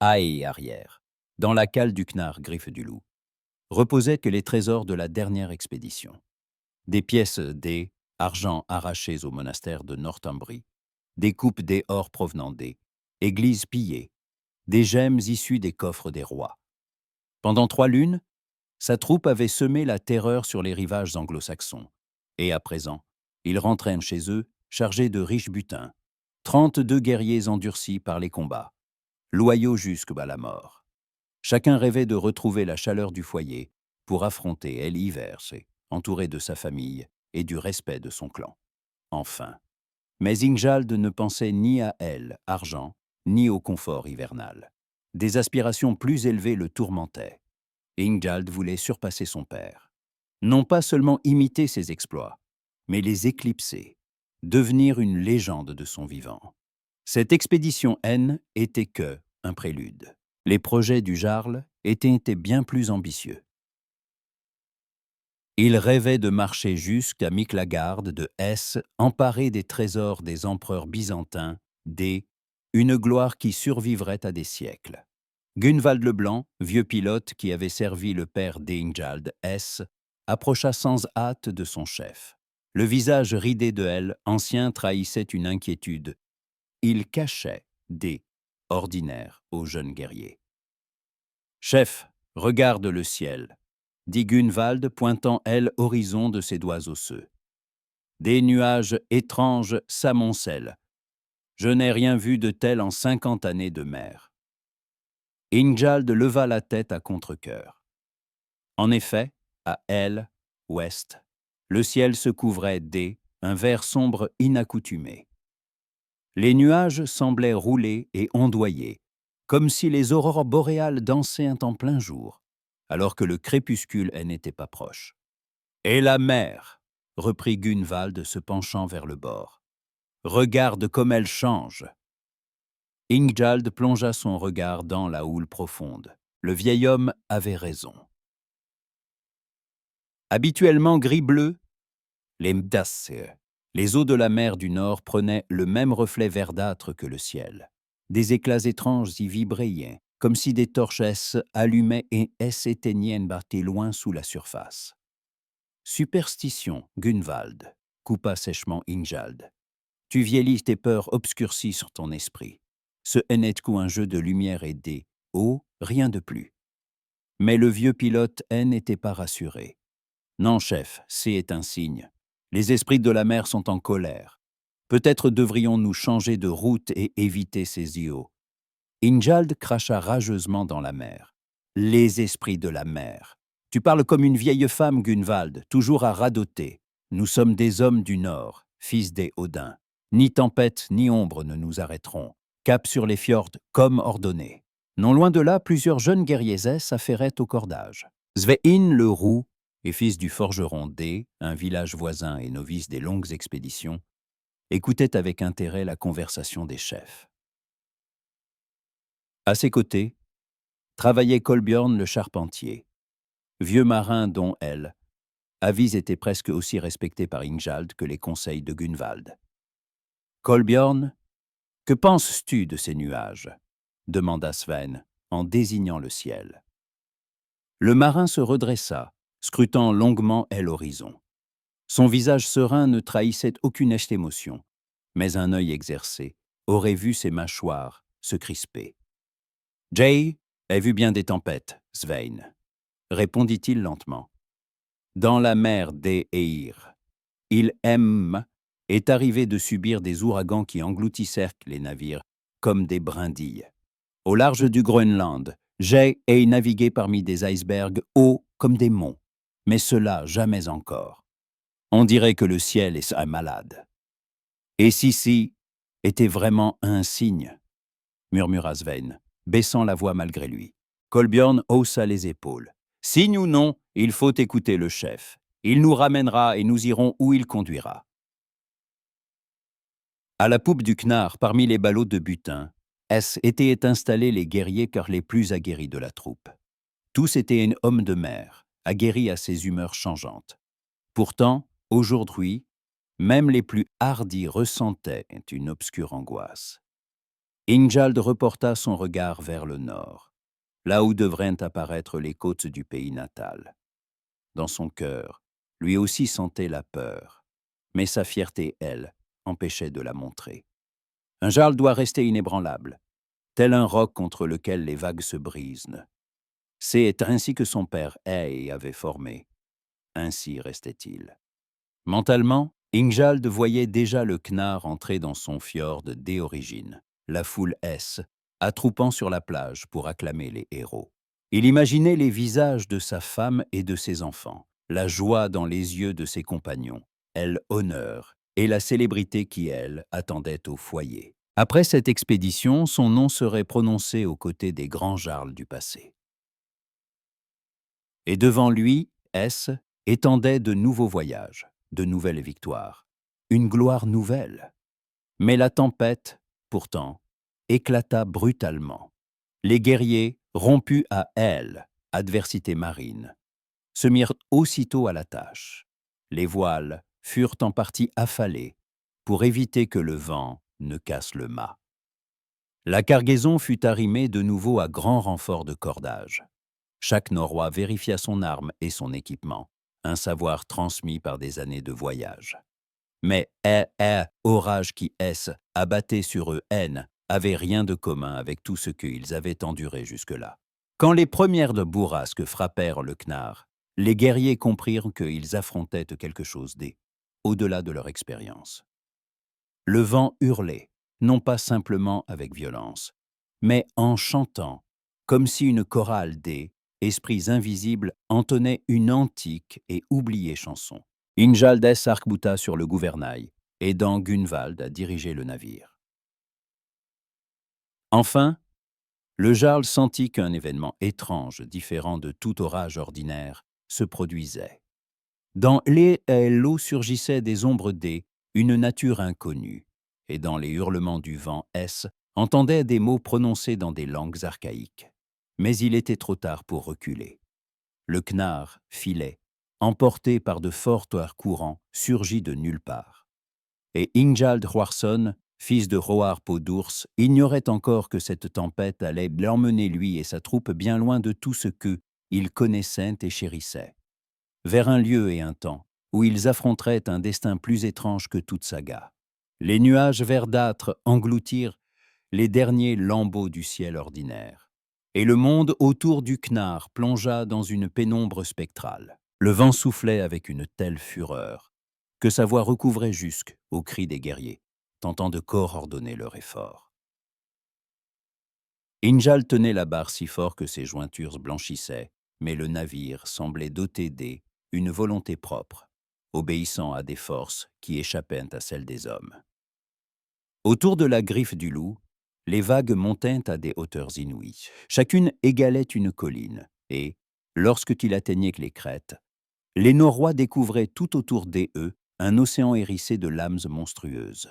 haie arrière, dans la cale du Knarr Griffe du Loup, reposaient que les trésors de la dernière expédition. Des pièces d'Aix, argent arrachées au monastère de Northumbrie, des coupes des or provenant d'Aix, églises pillées, des gemmes issues des coffres des rois. Pendant 3 lunes, sa troupe avait semé la terreur sur les rivages anglo-saxons, et à présent, ils rentrèrent chez eux chargés de riches butins, 32 guerriers endurcis par les combats, loyaux jusqu'à la mort. Chacun rêvait de retrouver la chaleur du foyer pour affronter El Iverse, entouré de sa famille et du respect de son clan. Enfin. Mais Ingjald ne pensait ni à elle, argent, ni au confort hivernal. Des aspirations plus élevées le tourmentaient. Ingjald voulait surpasser son père. Non pas seulement imiter ses exploits, mais les éclipser, devenir une légende de son vivant. Cette expédition N était que un prélude. Les projets du Jarl étaient bien plus ambitieux. Il rêvait de marcher jusqu'à Miklagarde de Hesse, emparé des trésors des empereurs byzantins, une gloire qui survivrait à des siècles. Gunvald le Blanc, vieux pilote qui avait servi le père d'Ingjald Hesse, approcha sans hâte de son chef. Le visage ridé de elle, ancien, trahissait une inquiétude. Il cachait ordinaire au jeune guerrier. « Chef, regarde le ciel », dit Gunvald, pointant l'horizon de ses doigts osseux. Des nuages étranges s'amoncellent. Je n'ai rien vu de tel en 50 années de mer. Ingjald leva la tête à contre-cœur. En effet, à ouest, le ciel se couvrait un vert sombre inaccoutumé. Les nuages semblaient rouler et ondoyer, comme si les aurores boréales dansaient en plein jour, alors que le crépuscule n'était pas proche. « Et la mer !» reprit Gunvald, se penchant vers le bord. « Regarde comme elle change !» Ingjald plongea son regard dans la houle profonde. Le vieil homme avait raison. Habituellement gris-bleu, les Mdasse, les eaux de la mer du Nord prenaient le même reflet verdâtre que le ciel. Des éclats étranges y vibraient, comme si des torches allumaient et s'éteignaient loin sous la surface. Superstition, Gunvald, coupa sèchement Ingjald. Tu vieillis, tes peurs obscurcies sur ton esprit. Ce n'est qu'un jeu de lumière et rien de plus. Mais le vieux pilote n'était pas rassuré. Non, chef, c'est un signe. Les esprits de la mer sont en colère. Peut-être devrions-nous changer de route et éviter ces îlots. Ingjald cracha rageusement dans la mer. Les esprits de la mer. Tu parles comme une vieille femme, Gunvald, toujours à radoter. Nous sommes des hommes du Nord, fils des Odins. Ni tempête ni ombre ne nous arrêteront. Cap sur les fjords comme ordonné. Non loin de là, plusieurs jeunes guerriers s'affairaient au cordage. Svein le Roux, et fils du forgeron un village voisin et novice des longues expéditions, écoutait avec intérêt la conversation des chefs. À ses côtés, travaillait Kolbjorn le charpentier, vieux marin dont Avis était presque aussi respecté par Ingjald que les conseils de Gunvald. « Kolbjorn, que penses-tu de ces nuages ?» demanda Svein en désignant le ciel. Le marin se redressa, scrutant longuement l'horizon. Son visage serein ne trahissait aucune émotion, mais un œil exercé aurait vu ses mâchoires se crisper. « Jay a vu bien des tempêtes, Svein, » répondit-il lentement. « Dans la mer d'Eir, il est arrivé de subir des ouragans qui engloutissèrent les navires comme des brindilles. Au large du Groenland, j'ai navigué parmi des icebergs hauts comme des monts, mais cela jamais encore. On dirait que le ciel est un malade. Et si était vraiment un signe, murmura Svein, baissant la voix malgré lui. Kolbjorn haussa les épaules. Signe ou non, il faut écouter le chef. Il nous ramènera et nous irons où il conduira. À la poupe du Knarr, parmi les ballots de butin, étaient installés les guerriers car les plus aguerris de la troupe. Tous étaient un homme de mer, aguerris à ses humeurs changeantes. Pourtant, aujourd'hui, même les plus hardis ressentaient une obscure angoisse. Ingjald reporta son regard vers le nord, là où devraient apparaître les côtes du pays natal. Dans son cœur, lui aussi sentait la peur, mais sa fierté, elle, empêchait de la montrer. Un jarl doit rester inébranlable, tel un roc contre lequel les vagues se brisent. C'est ainsi que son père Ey avait formé. Ainsi restait-il. Mentalement, Ingjald voyait déjà le Knarr entrer dans son fjord dès origine, la foule S, attroupant sur la plage pour acclamer les héros. Il imaginait les visages de sa femme et de ses enfants, la joie dans les yeux de ses compagnons, elle honneur, et la célébrité qui, elle, attendait au foyer. Après cette expédition, son nom serait prononcé aux côtés des grands jarls du passé. Et devant lui, S étendait de nouveaux voyages, de nouvelles victoires, une gloire nouvelle. Mais la tempête, pourtant, éclata brutalement. Les guerriers, rompus à elle, adversité marine, se mirent aussitôt à la tâche. Les voiles furent en partie affalés pour éviter que le vent ne casse le mât. La cargaison fut arrimée de nouveau à grand renfort de cordage. Chaque Norrois vérifia son arme et son équipement, un savoir transmis par des années de voyage. Mais orage qui abattait sur eux haine, avait rien de commun avec tout ce qu'ils avaient enduré jusque-là. Quand les premières de bourrasques frappèrent le Knarr, les guerriers comprirent qu'ils affrontaient quelque chose au-delà de leur expérience. Le vent hurlait, non pas simplement avec violence, mais en chantant, comme si une chorale esprits invisibles entonnait une antique et oubliée chanson. Ingjald s'arc-bouta sur le gouvernail, aidant Gunvald à diriger le navire. Enfin, le jarl sentit qu'un événement étrange, différent de tout orage ordinaire, se produisait. Dans l'eau surgissaient des ombres une nature inconnue, et dans les hurlements du vent entendait des mots prononcés dans des langues archaïques. Mais il était trop tard pour reculer. Le Knarr filait, emporté par de forts courants surgis de nulle part. Et Ingjald Hroarsson, fils de Hroar peau d'ours, ignorait encore que cette tempête allait l'emmener lui et sa troupe bien loin de tout ce qu'eux, ils connaissaient et chérissaient, vers un lieu et un temps où ils affronteraient un destin plus étrange que toute saga. Les nuages verdâtres engloutirent les derniers lambeaux du ciel ordinaire, et le monde autour du Knarr plongea dans une pénombre spectrale. Le vent soufflait avec une telle fureur que sa voix recouvrait jusqu'aux cris des guerriers, tentant de coordonner leur effort. Ingjald tenait la barre si fort que ses jointures blanchissaient, mais le navire semblait doté une volonté propre, obéissant à des forces qui échappaient à celles des hommes. Autour de la griffe du loup, les vagues montaient à des hauteurs inouïes. Chacune égalait une colline, et, lorsqu'il atteignait les crêtes, les Norrois découvraient tout autour d'eux un océan hérissé de lames monstrueuses.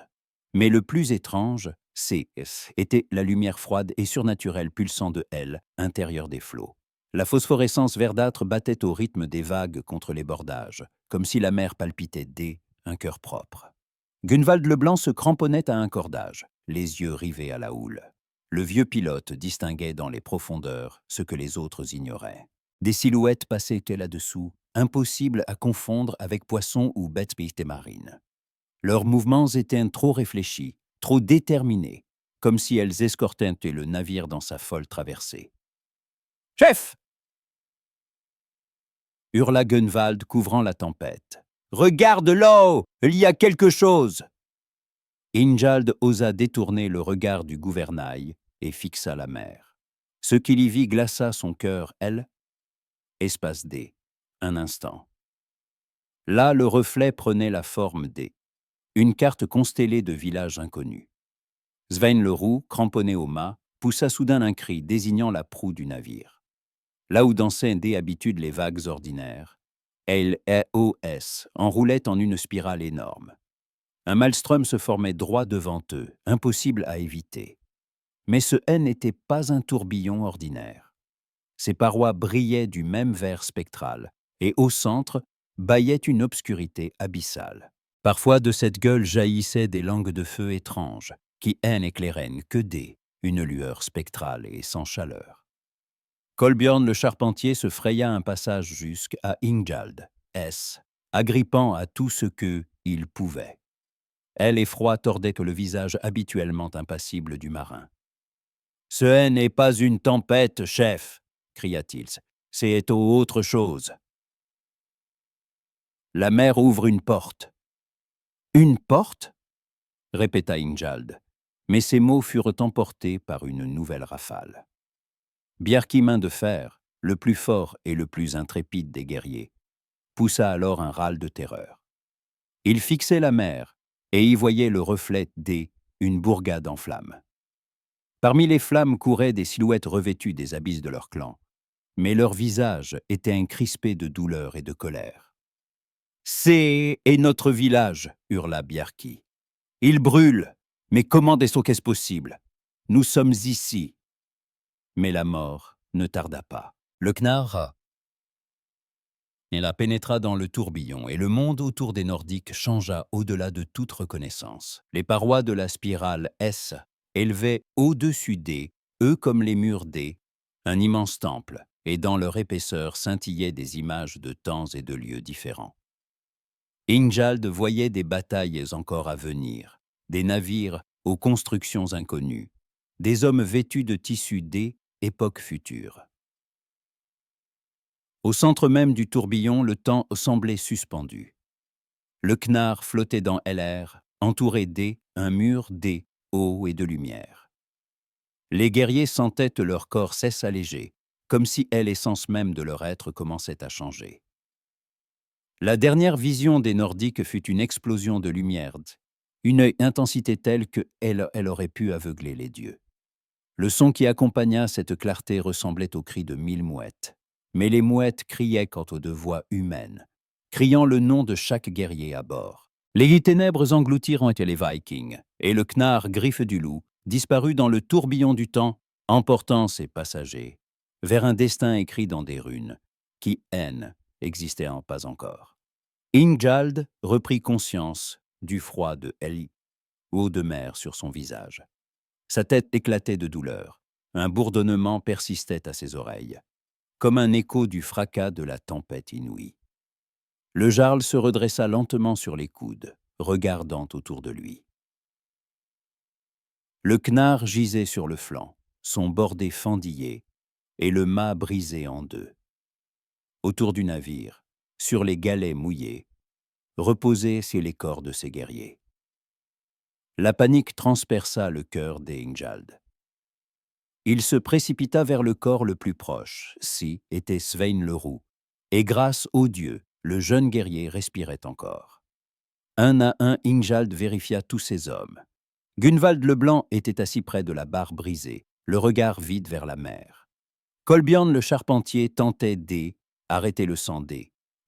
Mais le plus étrange, était la lumière froide et surnaturelle pulsant de intérieur des flots. La phosphorescence verdâtre battait au rythme des vagues contre les bordages, comme si la mer palpitait un cœur propre. Gunvald le Blanc se cramponnait à un cordage, les yeux rivés à la houle. Le vieux pilote distinguait dans les profondeurs ce que les autres ignoraient. Des silhouettes passaient là-dessous, impossibles à confondre avec poissons ou bêtes marines. Leurs mouvements étaient trop réfléchis, trop déterminés, comme si elles escortaient le navire dans sa folle traversée. « Chef !» hurla Gunvald, couvrant la tempête. « Regarde là-haut, il y a quelque chose !» Ingjald osa détourner le regard du gouvernail et fixa la mer. Ce qu'il y vit glaça son cœur, espace un instant. Là, le reflet prenait la forme une carte constellée de villages inconnus. Svein le roux, cramponné au mât, poussa soudain un cri désignant la proue du navire. Là où dansaient habitudes les vagues ordinaires, LEOS enroulait en une spirale énorme. Un maelstrom se formait droit devant eux, impossible à éviter. Mais ce n'était pas un tourbillon ordinaire. Ses parois brillaient du même vert spectral, et au centre bâillait une obscurité abyssale. Parfois de cette gueule jaillissaient des langues de feu étranges, qui éclairaient que une lueur spectrale et sans chaleur. Kolbjorn le charpentier se fraya un passage jusqu'à Ingjald, agrippant à tout ce que il pouvait. Aile et froid tordaient que le visage habituellement impassible du marin. « Ce n'est pas une tempête, chef !» cria-t-il. « C'est autre chose. » La mer ouvre une porte. « Une porte ?» répéta Ingjald, mais ses mots furent emportés par une nouvelle rafale. Bjarki Main de Fer, le plus fort et le plus intrépide des guerriers, poussa alors un râle de terreur. Il fixait la mer et y voyait le reflet une bourgade en flammes. Parmi les flammes couraient des silhouettes revêtues des habits de leur clan, mais leurs visages étaient encrispés de douleur et de colère. « C'est notre village !» hurla Bjarki. « Il brûle, mais comment est-ce possible? Nous sommes ici. » Mais la mort ne tarda pas. Le Knarr pénétra dans le tourbillon et le monde autour des Nordiques changea au-delà de toute reconnaissance. Les parois de la spirale S élevaient au-dessus d'eux, eux comme les murs un immense temple, et dans leur épaisseur scintillaient des images de temps et de lieux différents. Ingjald voyait des batailles encore à venir, des navires aux constructions inconnues, des hommes vêtus de tissus époque future. Au centre même du tourbillon, le temps semblait suspendu. Le Knarr flottait dans l'air, entouré un mur haut et de lumière. Les guerriers sentaient leur corps s'alléger, comme si l'essence même de leur être commençait à changer. La dernière vision des Nordiques fut une explosion de lumière, une intensité telle qu'elle aurait pu aveugler les dieux. Le son qui accompagna cette clarté ressemblait au cri de 1000 mouettes. Mais les mouettes criaient quant aux 2 voix humaines, criant le nom de chaque guerrier à bord. Les ténèbres engloutirent les Vikings, et le Knarr, griffe du loup, disparut dans le tourbillon du temps, emportant ses passagers vers un destin écrit dans des runes, qui, n'existait pas encore. Ingjald reprit conscience du froid de haut de mer sur son visage. Sa tête éclatait de douleur, un bourdonnement persistait à ses oreilles, comme un écho du fracas de la tempête inouïe. Le jarl se redressa lentement sur les coudes, regardant autour de lui. Le Knarr gisait sur le flanc, son bordé fendillé, et le mât brisé en 2. Autour du navire, sur les galets mouillés, reposaient les corps de ses guerriers. La panique transperça le cœur d'Ingjald. Il se précipita vers le corps le plus proche, était Svein le Roux, et grâce aux dieux, le jeune guerrier respirait encore. Un à un, Ingjald vérifia tous ses hommes. Gunvald le Blanc était assis près de la barre brisée, le regard vide vers la mer. Kolbjorn le charpentier tentait arrêter le sang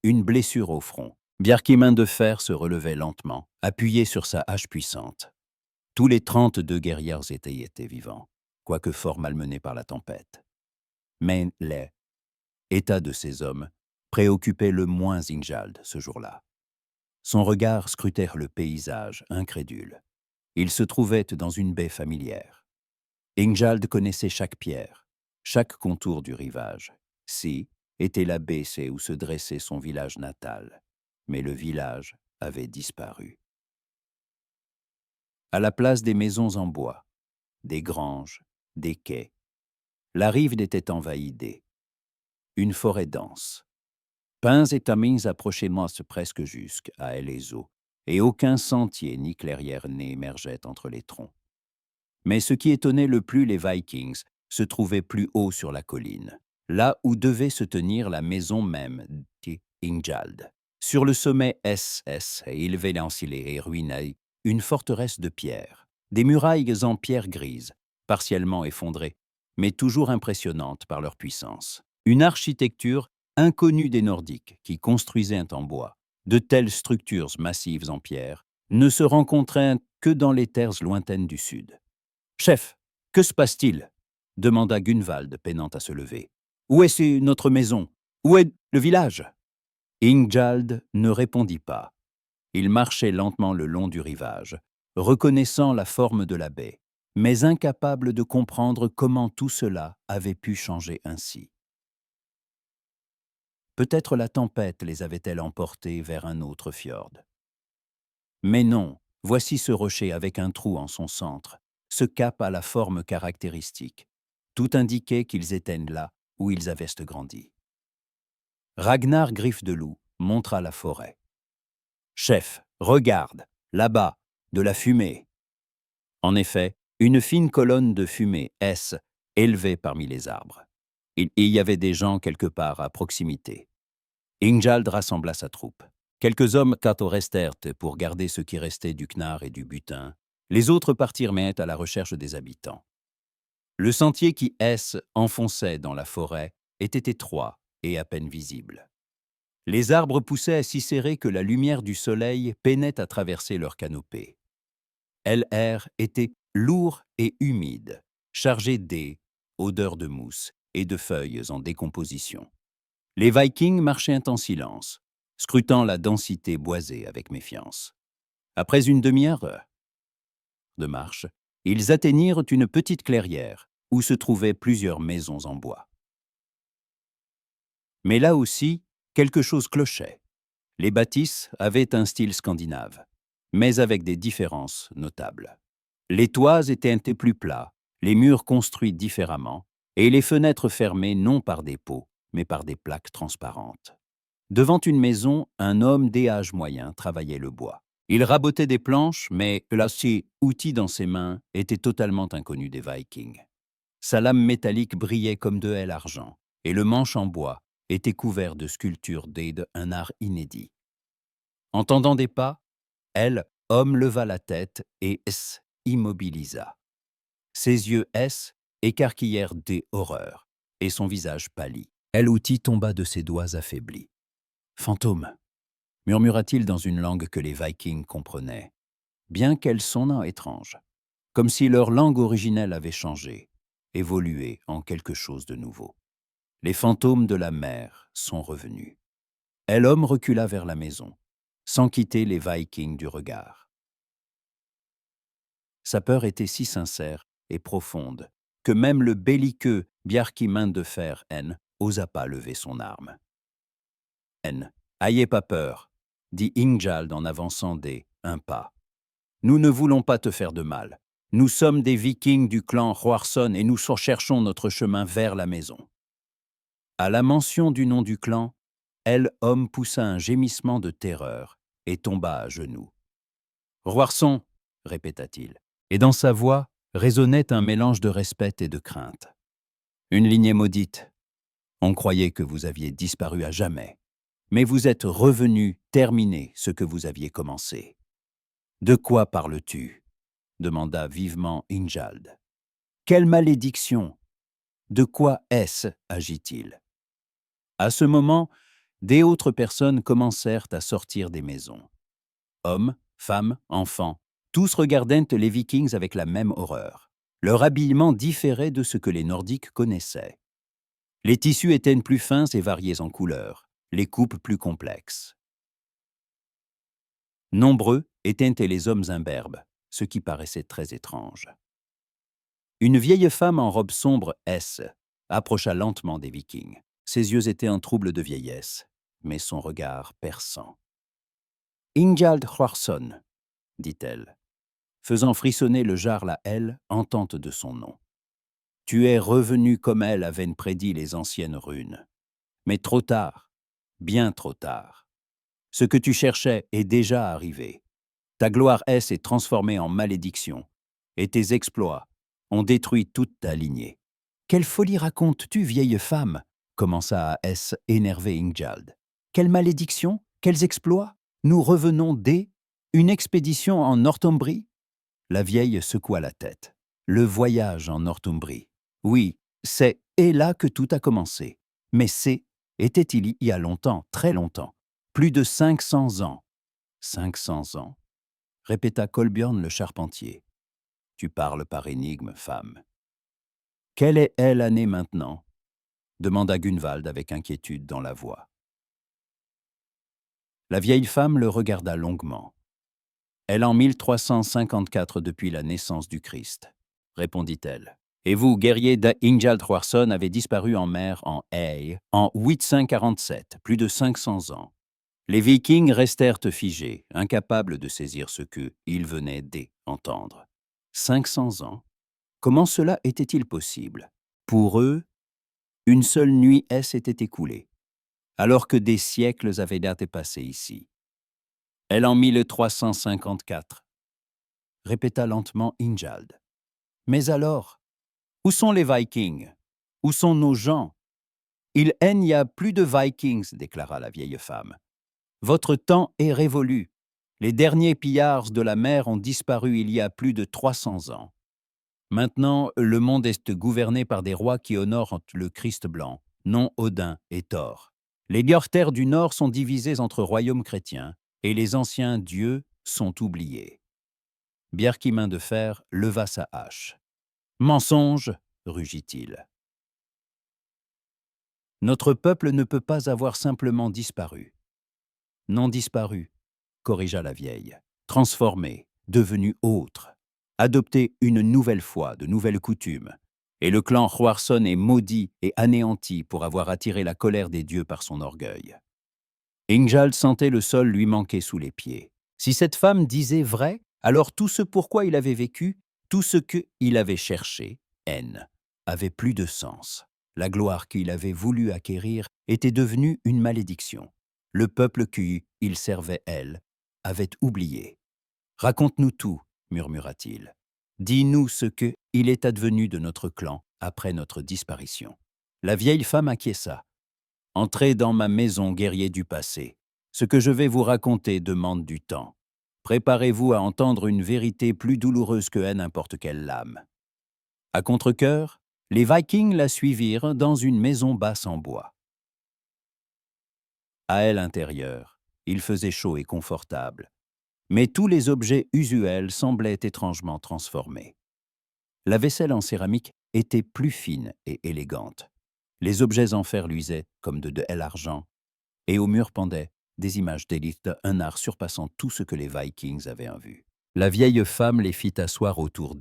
une blessure au front. Bjarki Main de Fer se relevait lentement, appuyé sur sa hache puissante. Tous les 32 guerriers étaient vivants, quoique fort malmenés par la tempête. Mais l'état de ces hommes préoccupait le moins Ingjald ce jour-là. Son regard scrutait le paysage, incrédule. Il se trouvait dans une baie familière. Ingjald connaissait chaque pierre, chaque contour du rivage. Était la baie où se dressait son village natal, mais le village avait disparu. À la place des maisons en bois, des granges, des quais, la rive était envahie une forêt dense. Pins et tamins approchaient presque jusqu'à les eaux, et aucun sentier ni clairière n'émergeait entre les troncs. Mais ce qui étonnait le plus les Vikings se trouvait plus haut sur la colline, là où devait se tenir la maison même d'Ingjald. Sur le sommet élevé et ruiné, une forteresse de pierre, des murailles en pierre grise, partiellement effondrées, mais toujours impressionnantes par leur puissance. Une architecture inconnue des Nordiques qui construisaient en bois. De telles structures massives en pierre ne se rencontraient que dans les terres lointaines du sud. « Chef, que se passe-t-il » demanda Gunvald, peinant à se lever. « Où est notre maison? Où est le village ?» Ingjald ne répondit pas. Il marchait lentement le long du rivage, reconnaissant la forme de la baie, mais incapables de comprendre comment tout cela avait pu changer ainsi. Peut-être la tempête les avait-elle emportés vers un autre fjord. Mais non, voici ce rocher avec un trou en son centre, ce cap à la forme caractéristique. Tout indiquait qu'ils étaient là où ils avaient grandi. Ragnar Griffe de Loup montra la forêt. « Chef, regarde, là-bas, de la fumée. » En effet, une fine colonne de fumée, élevée parmi les arbres. Il y avait des gens quelque part à proximité. Ingjald rassembla sa troupe. Quelques hommes restèrent pour garder ce qui restait du knarr et du butin. Les autres partirent à la recherche des habitants. Le sentier qui enfonçait dans la forêt était étroit et à peine visible. Les arbres poussaient si serrés que la lumière du soleil peinait à traverser leur canopée. L'air était lourd et humide, chargé d'ais, odeur de mousse et de feuilles en décomposition. Les Vikings marchaient en silence, scrutant la densité boisée avec méfiance. Après une demi-heure de marche, ils atteignirent une petite clairière où se trouvaient plusieurs maisons en bois. Mais là aussi, quelque chose clochait. Les bâtisses avaient un style scandinave, mais avec des différences notables. Les toits étaient plus plats, les murs construits différemment, et les fenêtres fermées non par des pots, mais par des plaques transparentes. Devant une maison, un homme d'âge moyen travaillait le bois. Il rabotait des planches, mais l'acier outil dans ses mains était totalement inconnu des Vikings. Sa lame métallique brillait comme de l'argent, et le manche en bois était couvert de sculptures un art inédit. Entendant des pas, homme leva la tête et immobilisa. Ses yeux écarquillèrent des horreurs, et son visage pâlit. Outil tomba de ses doigts affaiblis. « Fantôme !» murmura-t-il dans une langue que les Vikings comprenaient, bien qu'elle sonnât étrange, comme si leur langue originelle avait changé, évolué en quelque chose de nouveau. Les fantômes de la mer sont revenus. L'homme recula vers la maison, sans quitter les Vikings du regard. Sa peur était si sincère et profonde que même le belliqueux Bjarki main de fer osa pas lever son arme. Ayez pas peur, dit Ingjald en avançant un pas. Nous ne voulons pas te faire de mal. Nous sommes des Vikings du clan Hroarsson et nous cherchons notre chemin vers la maison. À la mention du nom du clan, homme poussa un gémissement de terreur et tomba à genoux. Hroarsson, répéta-t-il, et dans sa voix résonnait un mélange de respect et de crainte. Une lignée maudite. On croyait que vous aviez disparu à jamais, mais vous êtes revenu terminer ce que vous aviez commencé. De quoi parles-tu ? Demanda vivement Ingjald. Quelle malédiction ? De quoi agit-il ? À ce moment, des autres personnes commencèrent à sortir des maisons. Hommes, femmes, enfants, tous regardaient les Vikings avec la même horreur. Leur habillement différait de ce que les Nordiques connaissaient. Les tissus étaient plus fins et variés en couleurs, les coupes plus complexes. Nombreux étaient les hommes imberbes, ce qui paraissait très étrange. Une vieille femme en robe sombre, approcha lentement des Vikings. Ses yeux étaient un trouble de vieillesse, mais son regard perçant. « Ingjald Hroarsson », dit-elle, faisant frissonner le jarl à entente de son nom. « Tu es revenu comme elle avaient prédit les anciennes runes. Mais trop tard, bien trop tard. Ce que tu cherchais est déjà arrivé. Ta gloire est transformée en malédiction, et tes exploits ont détruit toute ta lignée. »« Quelle folie racontes-tu, vieille femme ?» commença à énerver Ingjald. « Quelle malédiction ? Quels exploits ? Nous revenons une expédition en Northumbrie ?» La vieille secoua la tête. « Le voyage en Northumbrie. Oui, c'est là que tout a commencé. Mais était il y a longtemps, très longtemps, plus de 500 ans. »« 500 ans ?» répéta Kolbjorn le charpentier. « Tu parles par énigme, femme. »« Quelle est l'année maintenant ?» demanda Gunvald avec inquiétude dans la voix. La vieille femme le regarda longuement. « Elle en 1354 depuis la naissance du Christ, » répondit-elle. Et vous, guerrier d'Ingjald Hroarsson, avez disparu en mer en Ey en 847, plus de 500 ans. Les Vikings restèrent figés, incapables de saisir ce qu'ils venaient d'entendre. 500 ans? Comment cela était-il possible? Pour eux, une seule nuit s'était écoulée, alors que des siècles avaient été passés ici. Elle en 1354, répéta lentement Ingjald. Mais alors, où sont les Vikings? Où sont nos gens? Il n'y a plus de Vikings, déclara la vieille femme. Votre temps est révolu. Les derniers pillards de la mer ont disparu il y a plus de 300 ans. Maintenant, le monde est gouverné par des rois qui honorent le Christ blanc, non Odin et Thor. Les Gjorter du Nord sont divisés entre royaumes chrétiens, et les anciens dieux sont oubliés. Bjarki Main de Fer leva sa hache. « Mensonge !» rugit-il. « Notre peuple ne peut pas avoir simplement disparu. »« Non disparu, » corrigea la vieille, « transformé, devenu autre, adopté une nouvelle foi, de nouvelles coutumes. Et le clan Hroarsson est maudit et anéanti pour avoir attiré la colère des dieux par son orgueil. » Ingjald sentait le sol lui manquer sous les pieds. Si cette femme disait vrai, alors tout ce pourquoi il avait vécu, tout ce qu'il avait cherché, haine, avait plus de sens. La gloire qu'il avait voulu acquérir était devenue une malédiction. Le peuple qu'il servait, elle, avait oublié. « Raconte-nous tout, » murmura-t-il. « Dis-nous ce qu'il est advenu de notre clan après notre disparition. » La vieille femme acquiesça. « Entrez dans ma maison, guerrier du passé. Ce que je vais vous raconter demande du temps. Préparez-vous à entendre une vérité plus douloureuse que n'importe quelle lame. » À contre-cœur, les Vikings la suivirent dans une maison basse en bois. À elle intérieure, il faisait chaud et confortable, mais tous les objets usuels semblaient étrangement transformés. La vaisselle en céramique était plus fine et élégante. Les objets en fer luisaient comme de l'argent, et au mur pendaient des images d'élite, un art surpassant tout ce que les Vikings avaient vu. La vieille femme les fit asseoir autour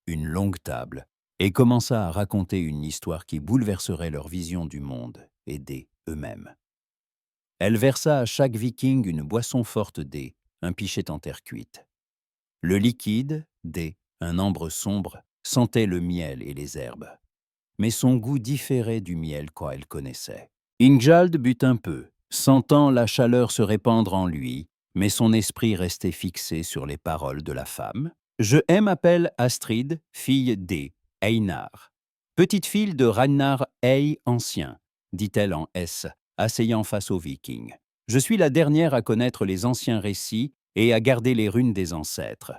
une longue table, et commença à raconter une histoire qui bouleverserait leur vision du monde et d'eux-mêmes. Elle versa à chaque Viking une boisson forte un pichet en terre cuite. Le liquide, un ambre sombre, sentait le miel et les herbes. Mais son goût différait du miel qu'elle connaissait. Ingjald but un peu, sentant la chaleur se répandre en lui, mais son esprit restait fixé sur les paroles de la femme. « Je m'appelle Astrid, fille Einar, petite fille de Ragnar Ancien, dit-elle en asseyant face aux Vikings. Je suis la dernière à connaître les anciens récits et à garder les runes des ancêtres.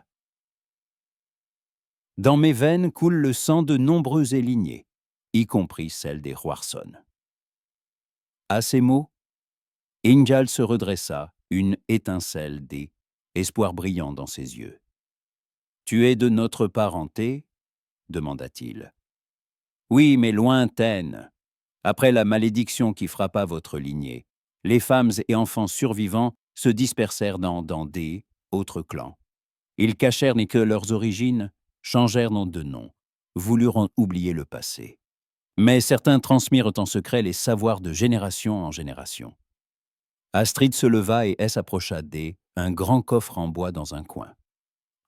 Dans mes veines coule le sang de nombreuses lignées, y compris celle des Hroarsson. » À ces mots, Ingjald se redressa, une étincelle espoir brillant dans ses yeux. « Tu es de notre parenté ?» demanda-t-il. « Oui, mais lointaine. Après la malédiction qui frappa votre lignée, les femmes et enfants survivants se dispersèrent dans autres clans. Ils cachèrent que leurs origines, changèrent de nom, voulurent oublier le passé. Mais certains transmirent en secret les savoirs de génération en génération. » Astrid se leva et s'approcha un grand coffre en bois dans un coin.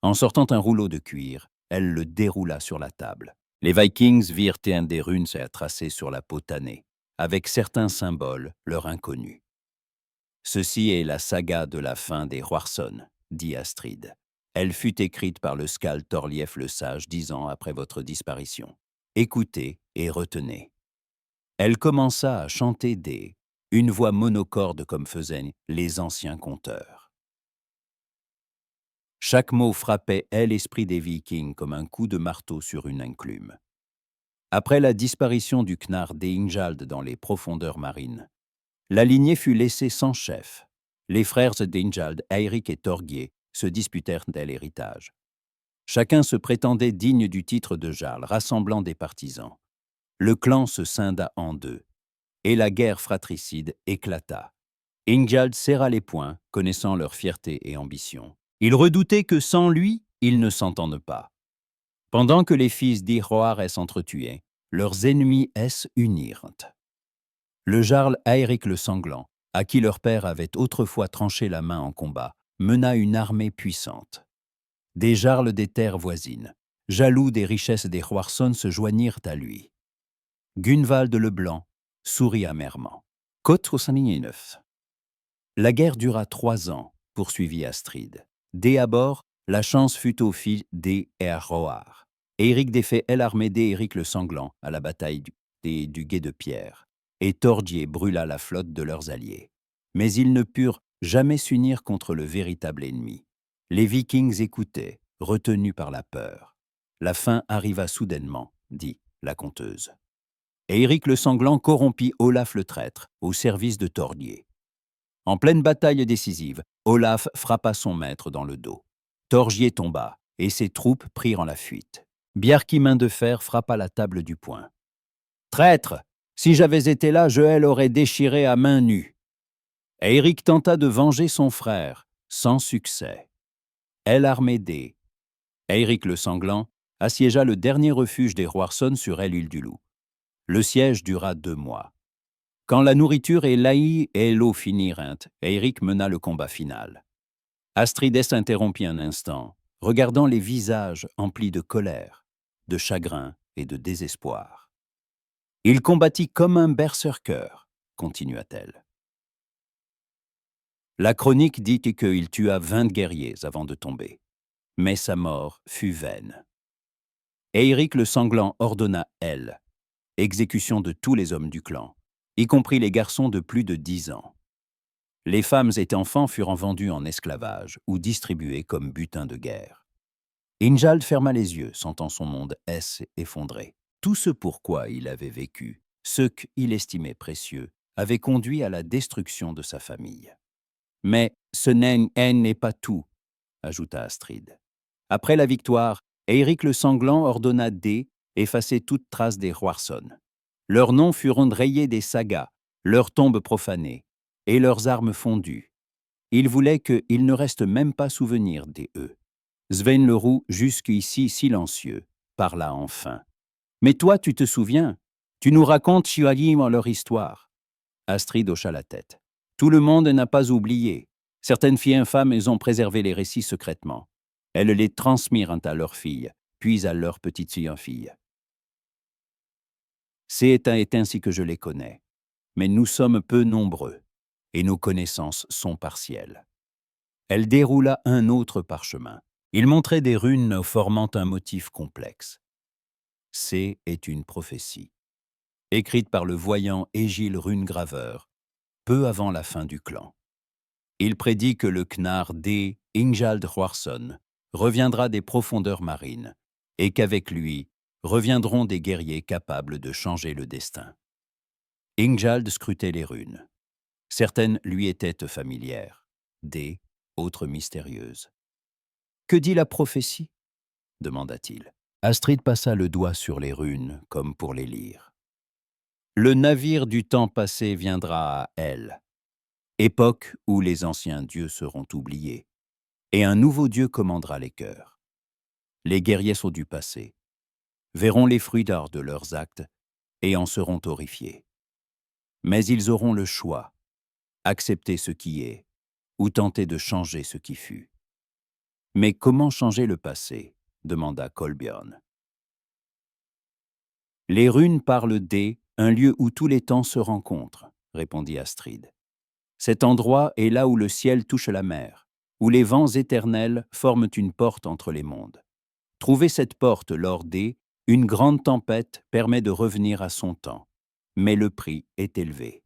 En sortant un rouleau de cuir, elle le déroula sur la table. Les Vikings virent des runes tracées sur la peau tannée, avec certains symboles leur inconnus. « Ceci est la saga de la fin des Hroarsson, » dit Astrid. « Elle fut écrite par le skald Thorlief le Sage 10 ans après votre disparition. Écoutez et retenez. » Elle commença à chanter une voix monocorde comme faisaient les anciens conteurs. Chaque mot frappait l'esprit des Vikings comme un coup de marteau sur une enclume. Après la disparition du Knarr d'Ingjald dans les profondeurs marines, la lignée fut laissée sans chef. Les frères d'Ingjald, Eirik et Thorgeir, se disputèrent l'héritage. Chacun se prétendait digne du titre de jarl, rassemblant des partisans. Le clan se scinda en deux, et la guerre fratricide éclata. Ingjald serra les poings, connaissant leur fierté et ambition. Il redoutait que sans lui, ils ne s'entendent pas. Pendant que les fils d'Iroar s'entretuaient, leurs ennemis unirent. Le jarl Aéric le Sanglant, à qui leur père avait autrefois tranché la main en combat, mena une armée puissante. Des jarls des terres voisines, jaloux des richesses des Hroarsson, se joignirent à lui. Gunvald le Blanc sourit amèrement. La guerre dura 3 ans, poursuivit Astrid. Dès à bord, la chance fut aux filles des Earroar. Éric défait l'armée d'Éric le Sanglant à la bataille du Gué de Pierre, et Tordier brûla la flotte de leurs alliés. Mais ils ne purent jamais s'unir contre le véritable ennemi. Les Vikings écoutaient, retenus par la peur. La fin arriva soudainement, dit la conteuse. Éric le Sanglant corrompit Olaf le traître au service de Tordier. En pleine bataille décisive, Olaf frappa son maître dans le dos. Torgier tomba, et ses troupes prirent la fuite. Bjarki Main de Fer frappa la table du poing. « Traître! Si j'avais été là, je l'aurais déchiré à main nue. » Éric tenta de venger son frère, sans succès. Elarmédée, Éric le Sanglant, assiégea le dernier refuge des Hroarsson sur l'île du Loup. Le siège dura 2 mois. Quand la nourriture et l'ail et l'eau finirent, Éric mena le combat final. Astrid s'interrompit un instant, regardant les visages emplis de colère, de chagrin et de désespoir. « Il combattit comme un berserker », continua-t-elle. La chronique dit qu'il tua 20 guerriers avant de tomber, mais sa mort fut vaine. Éric le Sanglant ordonna exécution de tous les hommes du clan, y compris les garçons de plus de 10 ans. Les femmes et enfants furent vendus en esclavage ou distribués comme butin de guerre. Ingjald ferma les yeux, sentant son monde effondrer. Tout ce pourquoi il avait vécu, ce qu'il estimait précieux, avait conduit à la destruction de sa famille. Mais ce n'est pas tout, ajouta Astrid. Après la victoire, Éric le Sanglant ordonna d'effacer toute trace des Hroarsson. Leurs noms furent rayés des sagas, leurs tombes profanées, et leurs armes fondues. Il voulait qu'il ne reste même pas souvenir des eux. Sven le Roux, jusqu'ici silencieux, parla enfin. « Mais toi, tu te souviens? Tu nous racontes chialim leur histoire. » Astrid hocha la tête. « Tout le monde n'a pas oublié. Certaines filles infâmes ont préservé les récits secrètement. Elles les transmirent à leurs filles, puis à leurs petites-filles. C'est ainsi que je les connais. Mais nous sommes peu nombreux, et nos connaissances sont partielles. » Elle déroula un autre parchemin. Il montrait des runes formant un motif complexe. Est une prophétie, écrite par le voyant Egil Runegraveur, peu avant la fin du clan. Il prédit que le Knarr Ingjald Hroarsson reviendra des profondeurs marines, et qu'avec lui reviendront des guerriers capables de changer le destin. Ingjald scrutait les runes. Certaines lui étaient familières, autres mystérieuses. « Que dit la prophétie ?» demanda-t-il. Astrid passa le doigt sur les runes, comme pour les lire. « Le navire du temps passé viendra à elle, époque où les anciens dieux seront oubliés, et un nouveau dieu commandera les cœurs. Les guerriers sont du passé, verront les fruits d'or de leurs actes et en seront horrifiés. Mais ils auront le choix, accepter ce qui est, ou tenter de changer ce qui fut. » « Mais comment changer le passé ?» demanda Kolbjorn. « Les runes parlent un lieu où tous les temps se rencontrent, » répondit Astrid. « Cet endroit est là où le ciel touche la mer, où les vents éternels forment une porte entre les mondes. Trouver cette porte lors une grande tempête permet de revenir à son temps, mais le prix est élevé. »«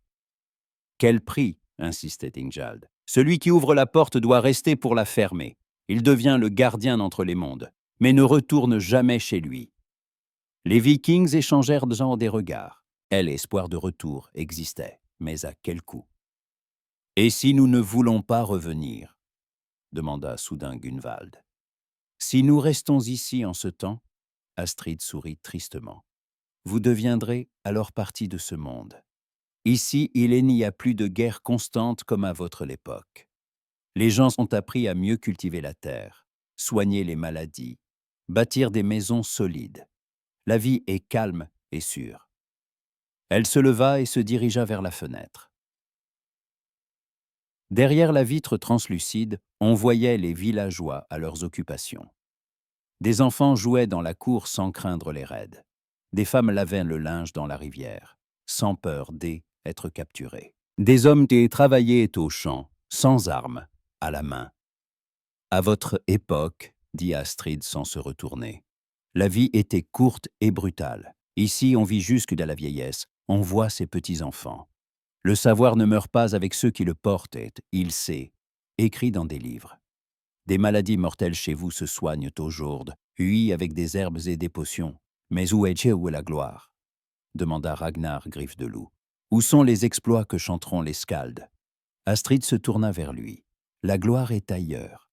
Quel prix ?» insistait Ingjald. « Celui qui ouvre la porte doit rester pour la fermer. Il devient le gardien d'entre les mondes, mais ne retourne jamais chez lui. » Les Vikings échangèrent des regards. L'espoir de retour existait, mais à quel coût? « Et si nous ne voulons pas revenir ?» demanda soudain Gunvald. « Si nous restons ici en ce temps, » Astrid sourit tristement, « vous deviendrez alors partie de ce monde. Ici, il n'y a plus de guerre constante comme à votre époque. Les gens ont appris à mieux cultiver la terre, soigner les maladies, bâtir des maisons solides. La vie est calme et sûre. Elle se leva et se dirigea vers la fenêtre. Derrière la vitre translucide, on voyait les villageois à leurs occupations. Des enfants jouaient dans la cour sans craindre les raids. Des femmes lavaient le linge dans la rivière, sans peur d'être capturées. Des hommes travaillaient au champ, sans armes, à la main. À votre époque, dit Astrid sans se retourner, la vie était courte et brutale. Ici, on vit jusque dans la vieillesse, on voit ses petits-enfants. Le savoir ne meurt pas avec ceux qui le portent, il sait, écrit dans des livres. Des maladies mortelles chez vous se soignent au jourde, oui, avec des herbes et des potions. Mais où est la gloire? Demanda Ragnar Griffe de Loup. Où sont les exploits que chanteront les skalds? Astrid se tourna vers lui. La gloire est ailleurs.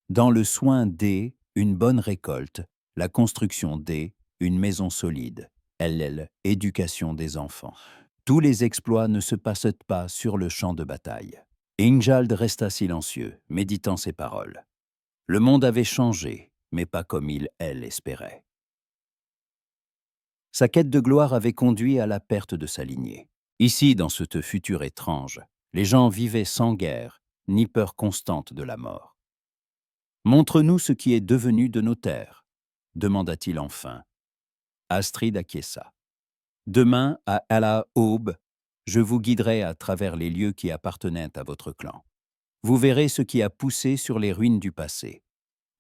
Dans le soin une bonne récolte, la construction une maison solide, éducation des enfants. Tous les exploits ne se passent pas sur le champ de bataille. Ingjald resta silencieux, méditant ces paroles. Le monde avait changé, mais pas comme elle espérait. Sa quête de gloire avait conduit à la perte de sa lignée. Ici, dans ce futur étrange, les gens vivaient sans guerre, ni peur constante de la mort. « Montre-nous ce qui est devenu de nos terres », demanda-t-il enfin. Astrid acquiesça. « Demain, à la aube, je vous guiderai à travers les lieux qui appartenaient à votre clan. Vous verrez ce qui a poussé sur les ruines du passé.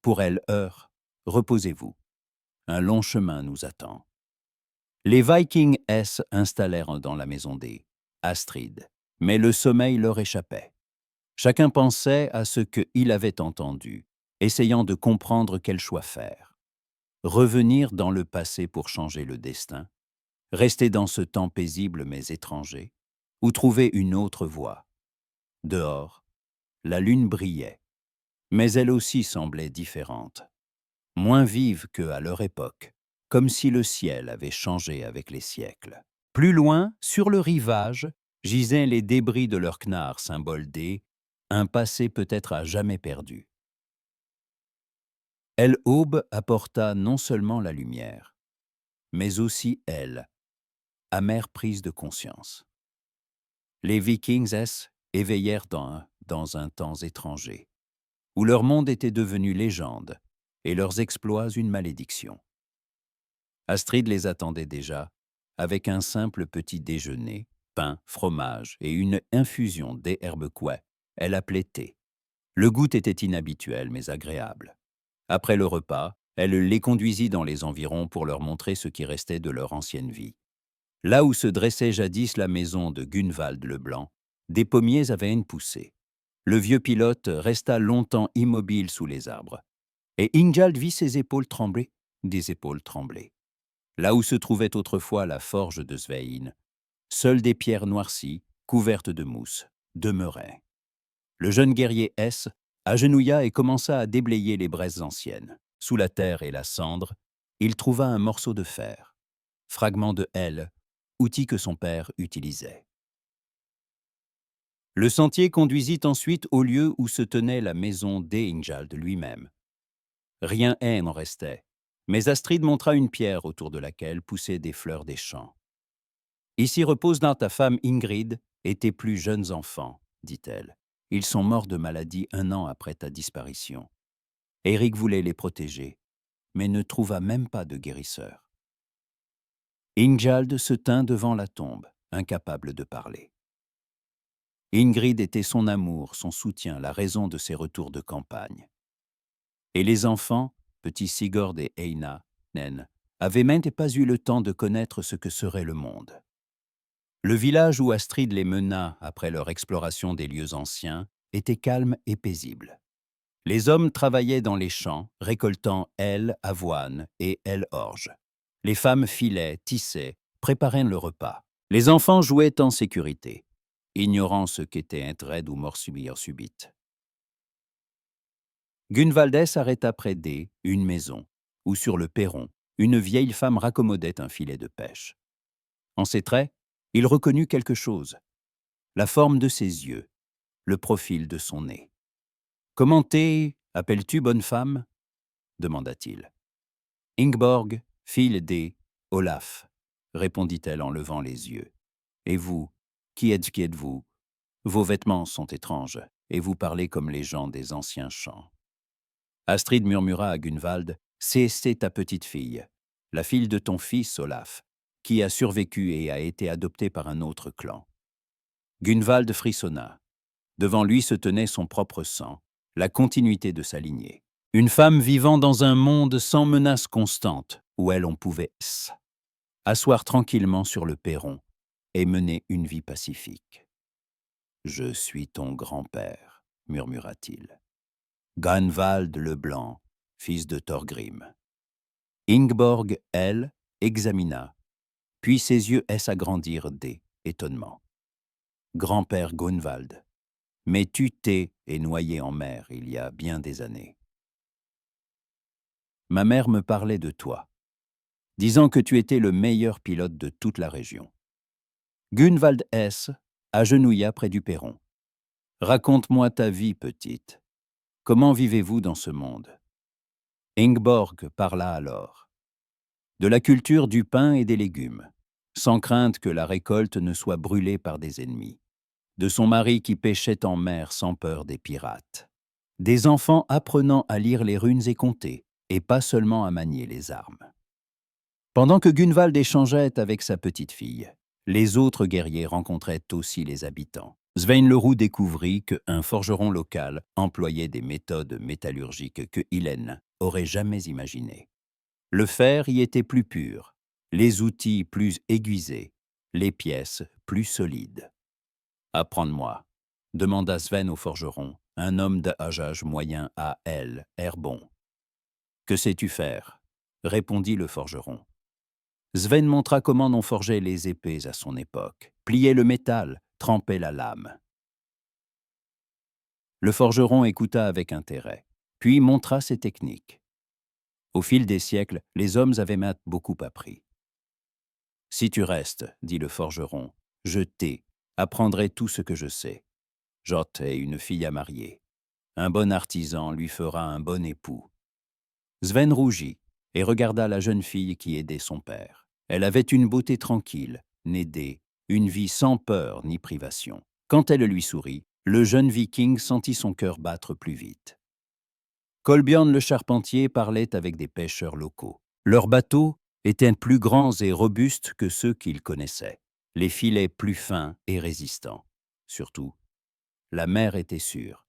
Pour Heure, reposez-vous. Un long chemin nous attend. » Les Vikings installèrent dans la maison Astrid, mais le sommeil leur échappait. Chacun pensait à ce qu'il avait entendu, essayant de comprendre quel choix faire. Revenir dans le passé pour changer le destin, rester dans ce temps paisible mais étranger, ou trouver une autre voie. Dehors, la lune brillait, mais elle aussi semblait différente, moins vive qu'à leur époque, comme si le ciel avait changé avec les siècles. Plus loin, sur le rivage, gisaient les débris de leur knarr, symbole un passé peut-être à jamais perdu. Aube apporta non seulement la lumière, mais aussi amère prise de conscience. Les Vikings éveillèrent dans un temps étranger, où leur monde était devenu légende et leurs exploits une malédiction. Astrid les attendait déjà, avec un simple petit déjeuner, pain, fromage et une infusion d'herbes couées. Elle appelait thé. Le goût était inhabituel mais agréable. Après le repas, elle les conduisit dans les environs pour leur montrer ce qui restait de leur ancienne vie. Là où se dressait jadis la maison de Gunvald le Blanc, des pommiers avaient poussé. Le vieux pilote resta longtemps immobile sous les arbres. Et Ingjald vit ses épaules trembler, des épaules trembler. Là où se trouvait autrefois la forge de Svein, seules des pierres noircies, couvertes de mousse, demeuraient. Le jeune guerrier agenouilla et commença à déblayer les braises anciennes. Sous la terre et la cendre, il trouva un morceau de fer, fragment de outil que son père utilisait. Le sentier conduisit ensuite au lieu où se tenait la maison d'Ingjald lui-même. Rien n'en restait, mais Astrid montra une pierre autour de laquelle poussaient des fleurs des champs. « Ici repose ta femme Ingrid et tes plus jeunes enfants, dit-elle. Ils sont morts de maladie 1 an après ta disparition. Eric voulait les protéger, mais ne trouva même pas de guérisseur. » Ingjald se tint devant la tombe, incapable de parler. Ingrid était son amour, son soutien, la raison de ses retours de campagne. Et les enfants, petits Sigurd et Eina, avaient même pas eu le temps de connaître ce que serait le monde. Le village où Astrid les mena après leur exploration des lieux anciens était calme et paisible. Les hommes travaillaient dans les champs, récoltant avoine et orge. Les femmes filaient, tissaient, préparaient le repas. Les enfants jouaient en sécurité, ignorant ce qu'était un raid ou mort subite. Gunvald arrêta près une maison, où sur le perron, une vieille femme raccommodait un filet de pêche. En ses traits, il reconnut quelque chose. La forme de ses yeux, le profil de son nez. « Comment appelles-tu, bonne femme » demanda-t-il. Ingborg, fille des Olaf, répondit-elle en levant les yeux. Et vous, qui êtes-vous? Vos vêtements sont étranges, et vous parlez comme les gens des anciens chants. Astrid murmura à Gunvald, c'est ta petite fille, la fille de ton fils Olaf, qui a survécu et a été adoptée par un autre clan. Gunvald frissonna. Devant lui se tenait son propre sang, la continuité de sa lignée. Une femme vivant dans un monde sans menace constante, où elle on pouvait asseoir tranquillement sur le perron et mener une vie pacifique. « Je suis ton grand-père, murmura-t-il. Gunvald le Blanc, fils de Thorgrim. » Ingborg, elle, examina, puis ses yeux s'agrandirent d'étonnement. « Grand-père Gunvald, mais tu t'es noyé en mer il y a bien des années. Ma mère me parlait de toi, disant que tu étais le meilleur pilote de toute la région. » Gunvald agenouilla près du perron. « Raconte-moi ta vie, petite. Comment vivez-vous dans ce monde ?» Ingborg parla alors. « De la culture du pain et des légumes, sans crainte que la récolte ne soit brûlée par des ennemis. De son mari qui pêchait en mer sans peur des pirates. Des enfants apprenant à lire les runes et compter, et pas seulement à manier les armes. » Pendant que Gunvald échangeait avec sa petite-fille, les autres guerriers rencontraient aussi les habitants. Svein le Roux découvrit qu'un forgeron local employait des méthodes métallurgiques que Hélène aurait jamais imaginées. Le fer y était plus pur, les outils plus aiguisés, les pièces plus solides. « Apprends-moi », demanda Svein au forgeron, un homme d'âge moyen à elle, Herbon. « Que sais-tu faire ?» répondit le forgeron. Svein montra comment on forgeait les épées à son époque, pliait le métal, trempait la lame. Le forgeron écouta avec intérêt, puis montra ses techniques. Au fil des siècles, les hommes avaient beaucoup appris. « Si tu restes, dit le forgeron, je apprendrai tout ce que je sais. Jot est une fille à marier. Un bon artisan lui fera un bon époux. » Svein rougit et regarda la jeune fille qui aidait son père. Elle avait une beauté tranquille, née une vie sans peur ni privation. Quand elle lui sourit, le jeune viking sentit son cœur battre plus vite. Kolbjorn le charpentier parlait avec des pêcheurs locaux. Leurs bateaux étaient plus grands et robustes que ceux qu'il connaissait, les filets plus fins et résistants. Surtout, la mer était sûre.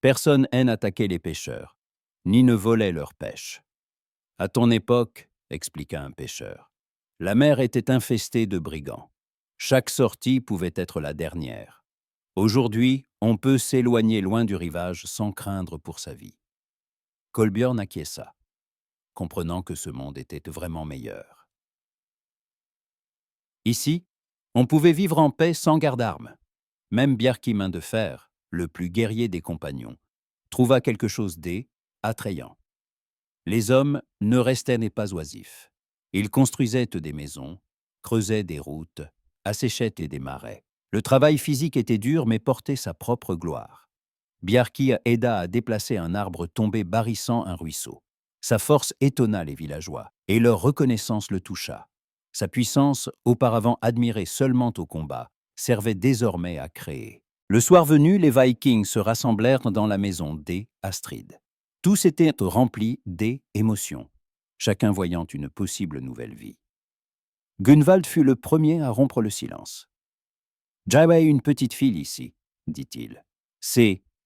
Personne n'attaquait les pêcheurs, ni ne volait leur pêche. « À ton époque, expliqua un pêcheur, la mer était infestée de brigands. Chaque sortie pouvait être la dernière. Aujourd'hui, on peut s'éloigner loin du rivage sans craindre pour sa vie. » Kolbjorn acquiesça, comprenant que ce monde était vraiment meilleur. Ici, on pouvait vivre en paix sans garde d'armes. Même Bjarki Main de Fer, le plus guerrier des compagnons, trouva quelque chose d'attrayant. Les hommes ne restaient pas oisifs. Ils construisaient des maisons, creusaient des routes, asséchaient des marais. Le travail physique était dur, mais portait sa propre gloire. Bjarki aida à déplacer un arbre tombé barrissant un ruisseau. Sa force étonna les villageois, et leur reconnaissance le toucha. Sa puissance, auparavant admirée seulement au combat, servait désormais à créer. Le soir venu, les Vikings se rassemblèrent dans la maison d'Astrid. Tous étaient remplis d'émotions, chacun voyant une possible nouvelle vie. Gunvald fut le premier à rompre le silence. « J'avais une petite fille ici, dit-il.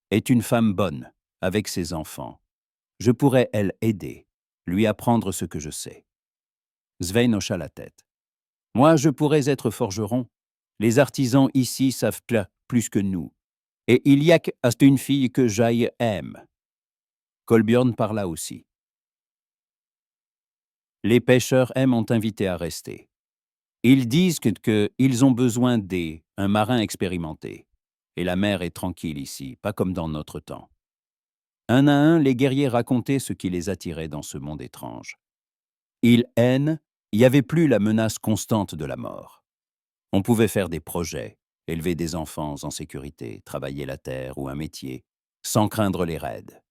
Est une femme bonne, avec ses enfants. Je pourrais, elle, aider, lui apprendre ce que je sais. » Svein hocha la tête. « Moi, je pourrais être forgeron. Les artisans ici savent plus que nous. Et il y a une fille que j'aime. » Kolbjorn parla aussi. « Les pêcheurs m'ont invité à rester. Ils disent qu'ils ont besoin d'un marin expérimenté. Et la mer est tranquille ici, pas comme dans notre temps. » Un à un, les guerriers racontaient ce qui les attirait dans ce monde étrange. Il n'y avait plus la menace constante de la mort. On pouvait faire des projets, élever des enfants en sécurité, travailler la terre ou un métier, sans craindre les raids.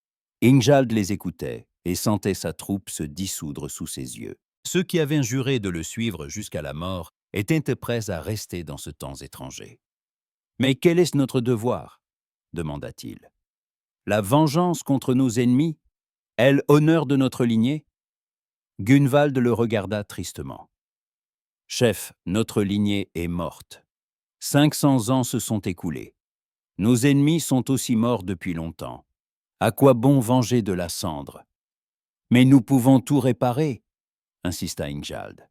Ingjald les écoutait et sentait sa troupe se dissoudre sous ses yeux. Ceux qui avaient juré de le suivre jusqu'à la mort étaient prêts à rester dans ce temps étranger. « Mais quel est notre devoir ?» demanda-t-il. « La vengeance contre nos ennemis est l'honneur de notre lignée ?» Gunvald le regarda tristement. « Chef, notre lignée est morte. 500 ans se sont écoulés. Nos ennemis sont aussi morts depuis longtemps. À quoi bon venger de la cendre? Mais nous pouvons tout réparer, insista Ingjald.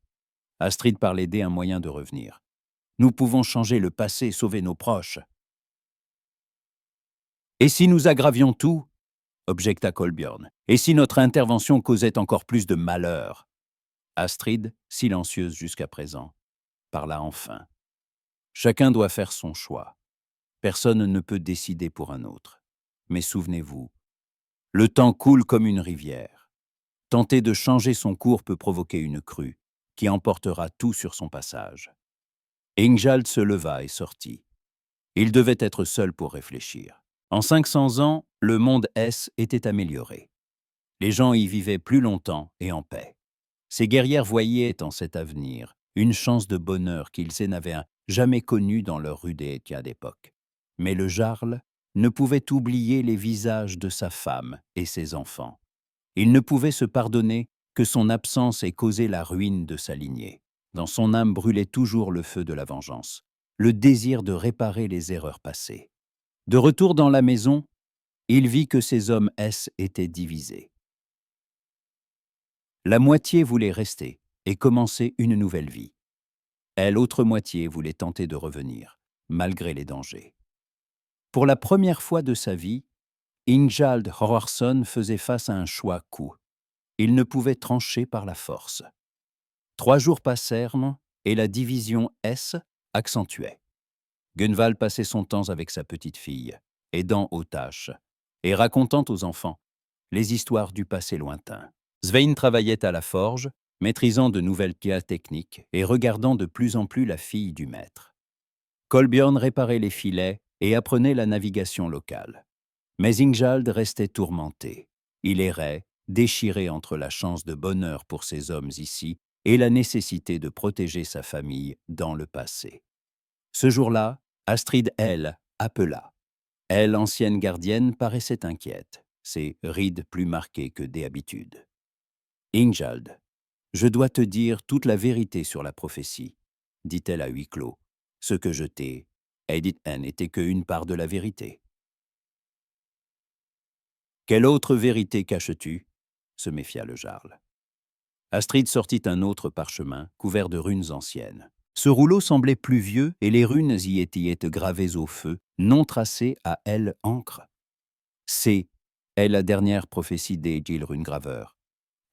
Astrid par l'aider un moyen de revenir. Nous pouvons changer le passé, sauver nos proches. Et si nous aggravions tout? Objecta Kolbjorn. Et si notre intervention causait encore plus de malheur? Astrid, silencieuse jusqu'à présent, parla enfin. Chacun doit faire son choix. Personne ne peut décider pour un autre. Mais souvenez-vous, le temps coule comme une rivière. Tenter de changer son cours peut provoquer une crue, qui emportera tout sur son passage. Ingjald se leva et sortit. Il devait être seul pour réfléchir. En 500 ans, le monde S était amélioré. Les gens y vivaient plus longtemps et en paix. Ces guerrières voyaient en cet avenir une chance de bonheur qu'ils n'avaient jamais connue dans leur rude d'époque. Mais le Jarl ne pouvait oublier les visages de sa femme et ses enfants. Il ne pouvait se pardonner que son absence ait causé la ruine de sa lignée. Dans son âme brûlait toujours le feu de la vengeance, le désir de réparer les erreurs passées. De retour dans la maison, il vit que ses hommes S étaient divisés. La moitié voulait rester et commencer une nouvelle vie. L'autre moitié voulait tenter de revenir, malgré les dangers. Pour la première fois de sa vie, Ingjald Hroarsson faisait face à un choix court. Il ne pouvait trancher par la force. 3 jours passèrent et la division S accentuait. Gunvald passait son temps avec sa petite fille, aidant aux tâches et racontant aux enfants les histoires du passé lointain. Svein travaillait à la forge, maîtrisant de nouvelles techniques et regardant de plus en plus la fille du maître. Kolbjorn réparait les filets et apprenait la navigation locale. Mais Ingjald restait tourmenté. Il errait, déchiré entre la chance de bonheur pour ses hommes ici et la nécessité de protéger sa famille dans le passé. Ce jour-là, Astrid, elle, appela. Elle, ancienne gardienne, paraissait inquiète, ses rides plus marquées que d'habitude. « Ingjald, je dois te dire toute la vérité sur la prophétie, dit-elle à huis clos. Ce que je t'ai dit n'était qu'une part de la vérité. Quelle autre vérité caches-tu? Se méfia le Jarl. Astrid sortit un autre parchemin, couvert de runes anciennes. Ce rouleau semblait plus vieux et les runes y étaient gravées au feu, non tracées à elle encre. C'est la dernière prophétie d'Egil Runegraveur,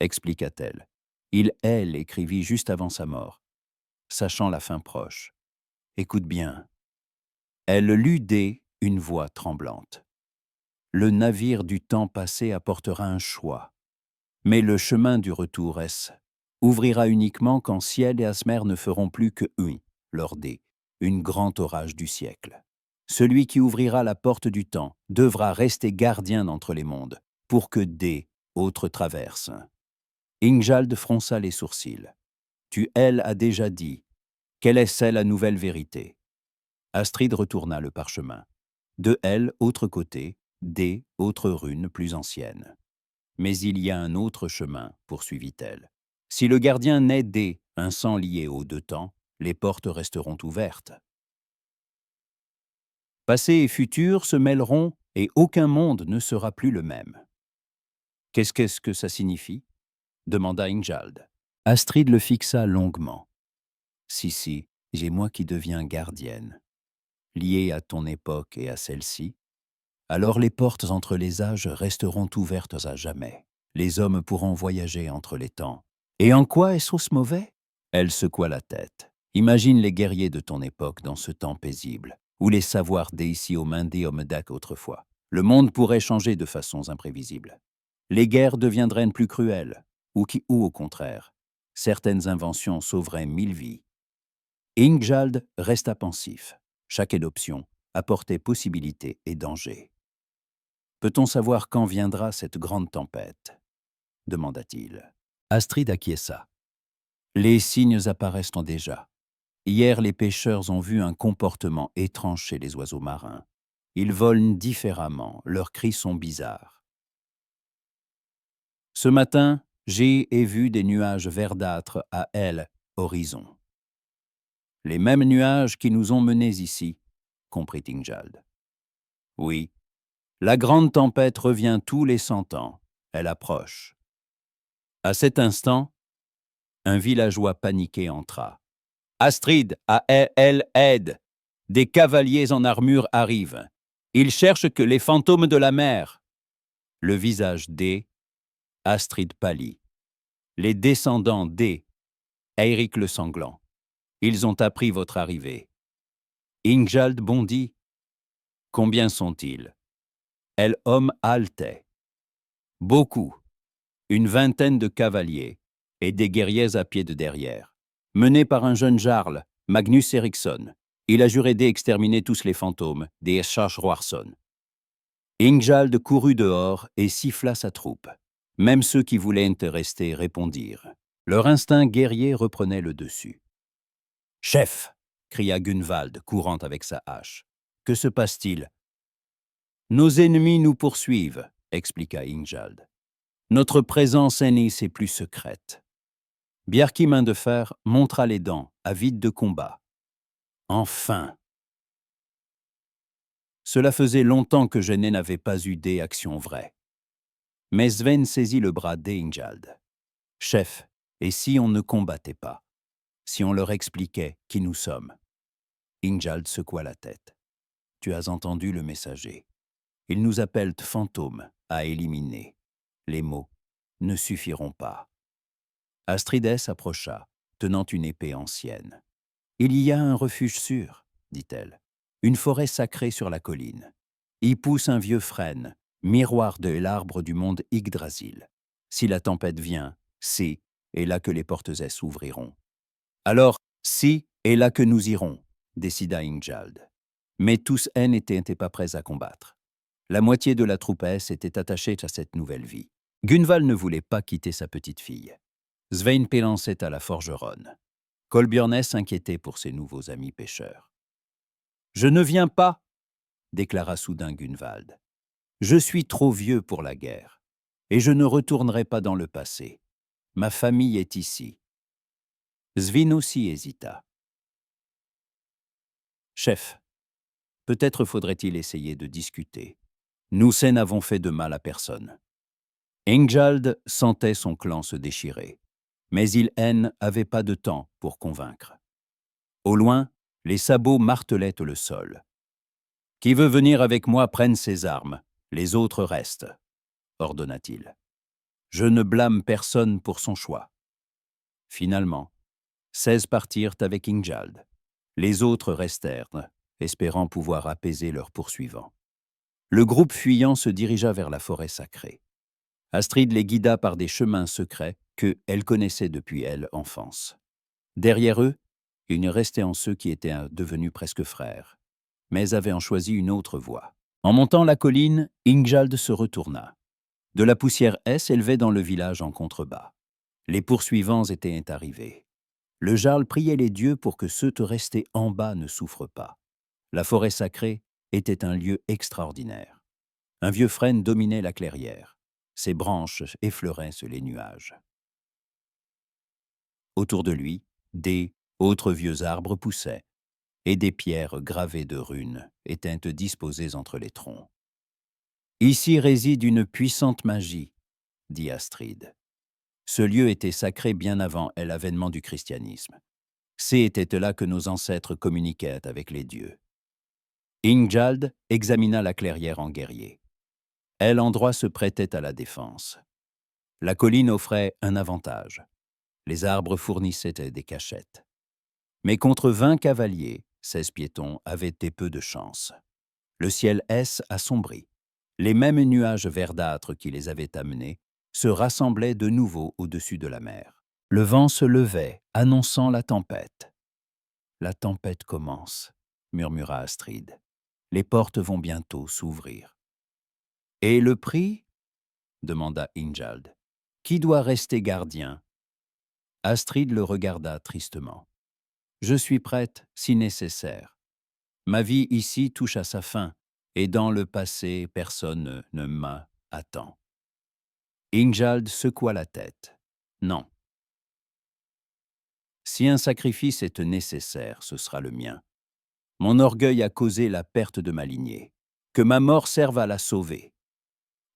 expliqua-t-elle. Elle écrivit juste avant sa mort, sachant la fin proche. Écoute bien. Elle lut une voix tremblante. Le navire du temps passé apportera un choix. Mais le chemin du retour ouvrira uniquement quand Ciel et Asmer ne feront plus que lors une grand orage du siècle. Celui qui ouvrira la porte du temps devra rester gardien d'entre les mondes, pour que autres traversent. Ingjald fronça les sourcils. Tu, a déjà dit. Quelle est la nouvelle vérité? Astrid retourna le parchemin. De autre côté, autre rune plus ancienne. Mais il y a un autre chemin, poursuivit-elle. Si le gardien n'est un sang lié aux 2 temps, les portes resteront ouvertes. Passé et futur se mêleront et aucun monde ne sera plus le même. Qu'est-ce que ça signifie? Demanda Ingjald. Astrid le fixa longuement. Si, j'ai moi qui deviens gardienne. Liée à ton époque et à celle-ci, alors les portes entre les âges resteront ouvertes à jamais. Les hommes pourront voyager entre les temps. Et en quoi est-ce mauvais? Elle secoua la tête. Imagine les guerriers de ton époque dans ce temps paisible, ou les savoirs d'ici aux mains des hommes d'Ak autrefois. Le monde pourrait changer de façons imprévisibles. Les guerres deviendraient plus cruelles, ou au contraire, certaines inventions sauveraient 1000 vies. Ingjald resta pensif. Chaque adoption apportait possibilités et dangers. Peut-on savoir quand viendra cette grande tempête? demanda-t-il. Astrid acquiesça. Les signes apparaissent déjà. Hier, les pêcheurs ont vu un comportement étrange chez les oiseaux marins. Ils volent différemment, leurs cris sont bizarres. Ce matin, j'ai vu des nuages verdâtres à l'horizon. Les mêmes nuages qui nous ont menés ici, comprit Ingjald. Oui, la grande tempête revient tous les 100 ans. Elle approche. À cet instant, un villageois paniqué entra. Astrid, à elle aide. Des cavaliers en armure arrivent. Ils cherchent que les fantômes de la mer. Le visage D. Astrid pâlit. Les descendants D. Eirik le sanglant. Ils ont appris votre arrivée. Ingjald bondit. Combien sont-ils? El homme altait. Beaucoup. Une vingtaine de cavaliers et des guerriers à pied de derrière. Menés par un jeune jarl, Magnus Eriksson. Il a juré d'exterminer tous les fantômes, des Schachroarsson. Ingjald courut dehors et siffla sa troupe. Même ceux qui voulaient rester répondirent. Leur instinct guerrier reprenait le dessus. « Chef !» cria Gunvald, courant avec sa hache. « Que se passe-t-il ?»« Nos ennemis nous poursuivent, » expliqua Ingjald. « Notre présence aînée est plus secrète. » Bjarki Main de Fer montra les dents, avide de combat. « Enfin !» Cela faisait longtemps que je n'avais pas eu d'action vraie. Mais Sven saisit le bras d'Ingjald. « Chef, et si on ne combattait pas? Si on leur expliquait qui nous sommes ?» Ingjald secoua la tête. « Tu as entendu le messager. Ils nous appellent fantômes à éliminer. Les mots ne suffiront pas. » Astrid s'approcha, tenant une épée ancienne. « Il y a un refuge sûr, dit-elle. Une forêt sacrée sur la colline. Y pousse un vieux frêne, miroir de l'arbre du monde Yggdrasil. Si la tempête vient, c'est et là que les portes s'ouvriront. Alors, si et là que nous irons, décida Ingjald. Mais tous n'étaient pas prêts à combattre. La moitié de la troupe était attachée à cette nouvelle vie. Gunvald ne voulait pas quitter sa petite fille. Svein pélançait à la forgeronne. Kolbjorn s'inquiétait pour ses nouveaux amis pêcheurs. « Je ne viens pas !» déclara soudain Gunvald. « Je suis trop vieux pour la guerre, et je ne retournerai pas dans le passé. Ma famille est ici. » Svein aussi hésita. « Chef, peut-être faudrait-il essayer de discuter. Nous n'avons fait de mal à personne. » Ingjald sentait son clan se déchirer, mais il n'avait pas de temps pour convaincre. Au loin, les sabots martelaient le sol. « Qui veut venir avec moi prenne ses armes, les autres restent, » ordonna-t-il. « Je ne blâme personne pour son choix. » Finalement, 16 partirent avec Ingjald. Les autres restèrent, espérant pouvoir apaiser leurs poursuivants. Le groupe fuyant se dirigea vers la forêt sacrée. Astrid les guida par des chemins secrets qu'elle connaissait depuis enfance. Derrière eux, il ne restait en ceux qui étaient devenus presque frères, mais avaient en choisi une autre voie. En montant la colline, Ingjald se retourna. De la poussière s'élevait dans le village en contrebas. Les poursuivants étaient arrivés. Le jarl priait les dieux pour que ceux restés en bas ne souffrent pas. La forêt sacrée était un lieu extraordinaire. Un vieux frêne dominait la clairière. Ses branches effleuraient les nuages. Autour de lui, des autres vieux arbres poussaient, et des pierres gravées de runes étaient disposées entre les troncs. « Ici réside une puissante magie, » dit Astrid. Ce lieu était sacré bien avant l'avènement du christianisme. C'était là que nos ancêtres communiquaient avec les dieux. Ingjald examina la clairière en guerrier. L'endroit se prêtait à la défense. La colline offrait un avantage. Les arbres fournissaient des cachettes. Mais contre 20 cavaliers, 16 piétons avaient peu de chance. Le ciel assombri. Les mêmes nuages verdâtres qui les avaient amenés se rassemblaient de nouveau au-dessus de la mer. Le vent se levait, annonçant la tempête. « La tempête commence, » murmura Astrid. « Les portes vont bientôt s'ouvrir. »« Et le prix ?» demanda Ingjald. Qui doit rester gardien ?» Astrid le regarda tristement. « Je suis prête, si nécessaire. Ma vie ici touche à sa fin, et dans le passé, personne ne m'attend. » Ingjald secoua la tête. « Non. Si un sacrifice est nécessaire, ce sera le mien. Mon orgueil a causé la perte de ma lignée. Que ma mort serve à la sauver. »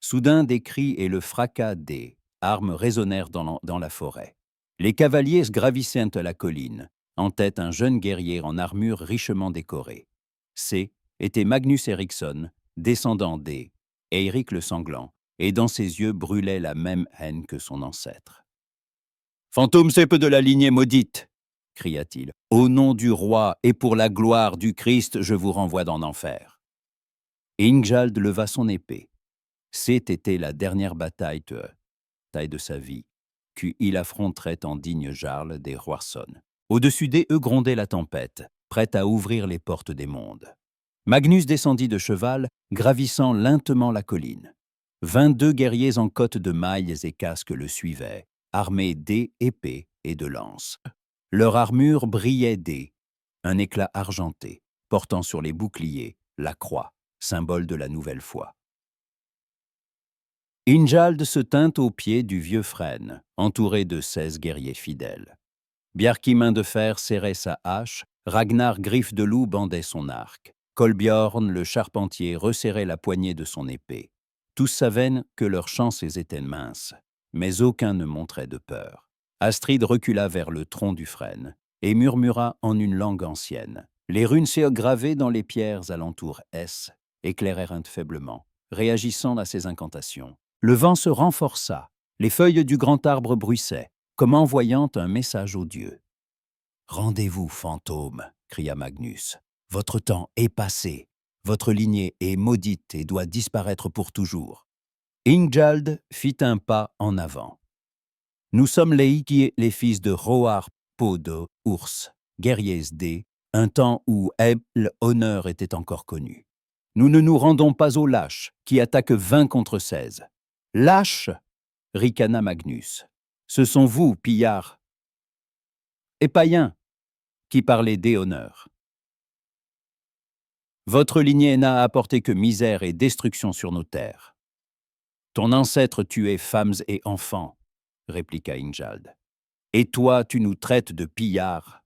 Soudain, des cris et le fracas des armes résonnèrent dans la forêt. Les cavaliers gravissaient la colline, en tête un jeune guerrier en armure richement décorée. C'est était Magnus Eriksson, descendant des Eirik le Sanglant, et dans ses yeux brûlait la même haine que son ancêtre. « Fantôme cep de la lignée maudite !» cria-t-il. « Au nom du roi et pour la gloire du Christ, je vous renvoie dans l'enfer. » Ingjald leva son épée. C'était la dernière bataille de sa vie, qu'il affronterait en digne jarl des Roirsson. Au-dessus d'eux grondait la tempête, prête à ouvrir les portes des mondes. Magnus descendit de cheval, gravissant lentement la colline. 22 guerriers en cotte de mailles et casques le suivaient, armés d'épées et de lances. Leur armure brillait un éclat argenté, portant sur les boucliers la croix, symbole de la nouvelle foi. Ingjald se tint au pied du vieux frêne, entouré de 16 guerriers fidèles. Bjarki main de fer serrait sa hache, Ragnar griffe de loup bandait son arc. Kolbjorn, le charpentier, resserrait la poignée de son épée. Tous savaient que leurs chances étaient minces, mais aucun ne montrait de peur. Astrid recula vers le tronc du frêne et murmura en une langue ancienne. Les runes gravées dans les pierres alentour S éclairèrent faiblement, réagissant à ses incantations. Le vent se renforça, les feuilles du grand arbre bruissaient, comme envoyant un message aux dieux. « Rendez-vous, fantôme !» cria Magnus. « Votre temps est passé. Votre lignée est maudite et doit disparaître pour toujours. » Ingjald fit un pas en avant. « Nous sommes les fils de Hroar Podo Urs, guerriers un temps où l'honneur était encore connu. Nous ne nous rendons pas aux lâches qui attaquent 20 contre 16. Lâches !» ricana Magnus. « Ce sont vous, pillards et païens, qui parlez déhonneur. Votre lignée n'a apporté que misère et destruction sur nos terres. Ton ancêtre tuait femmes et enfants, répliqua Ingjald. Et toi, tu nous traites de pillards. »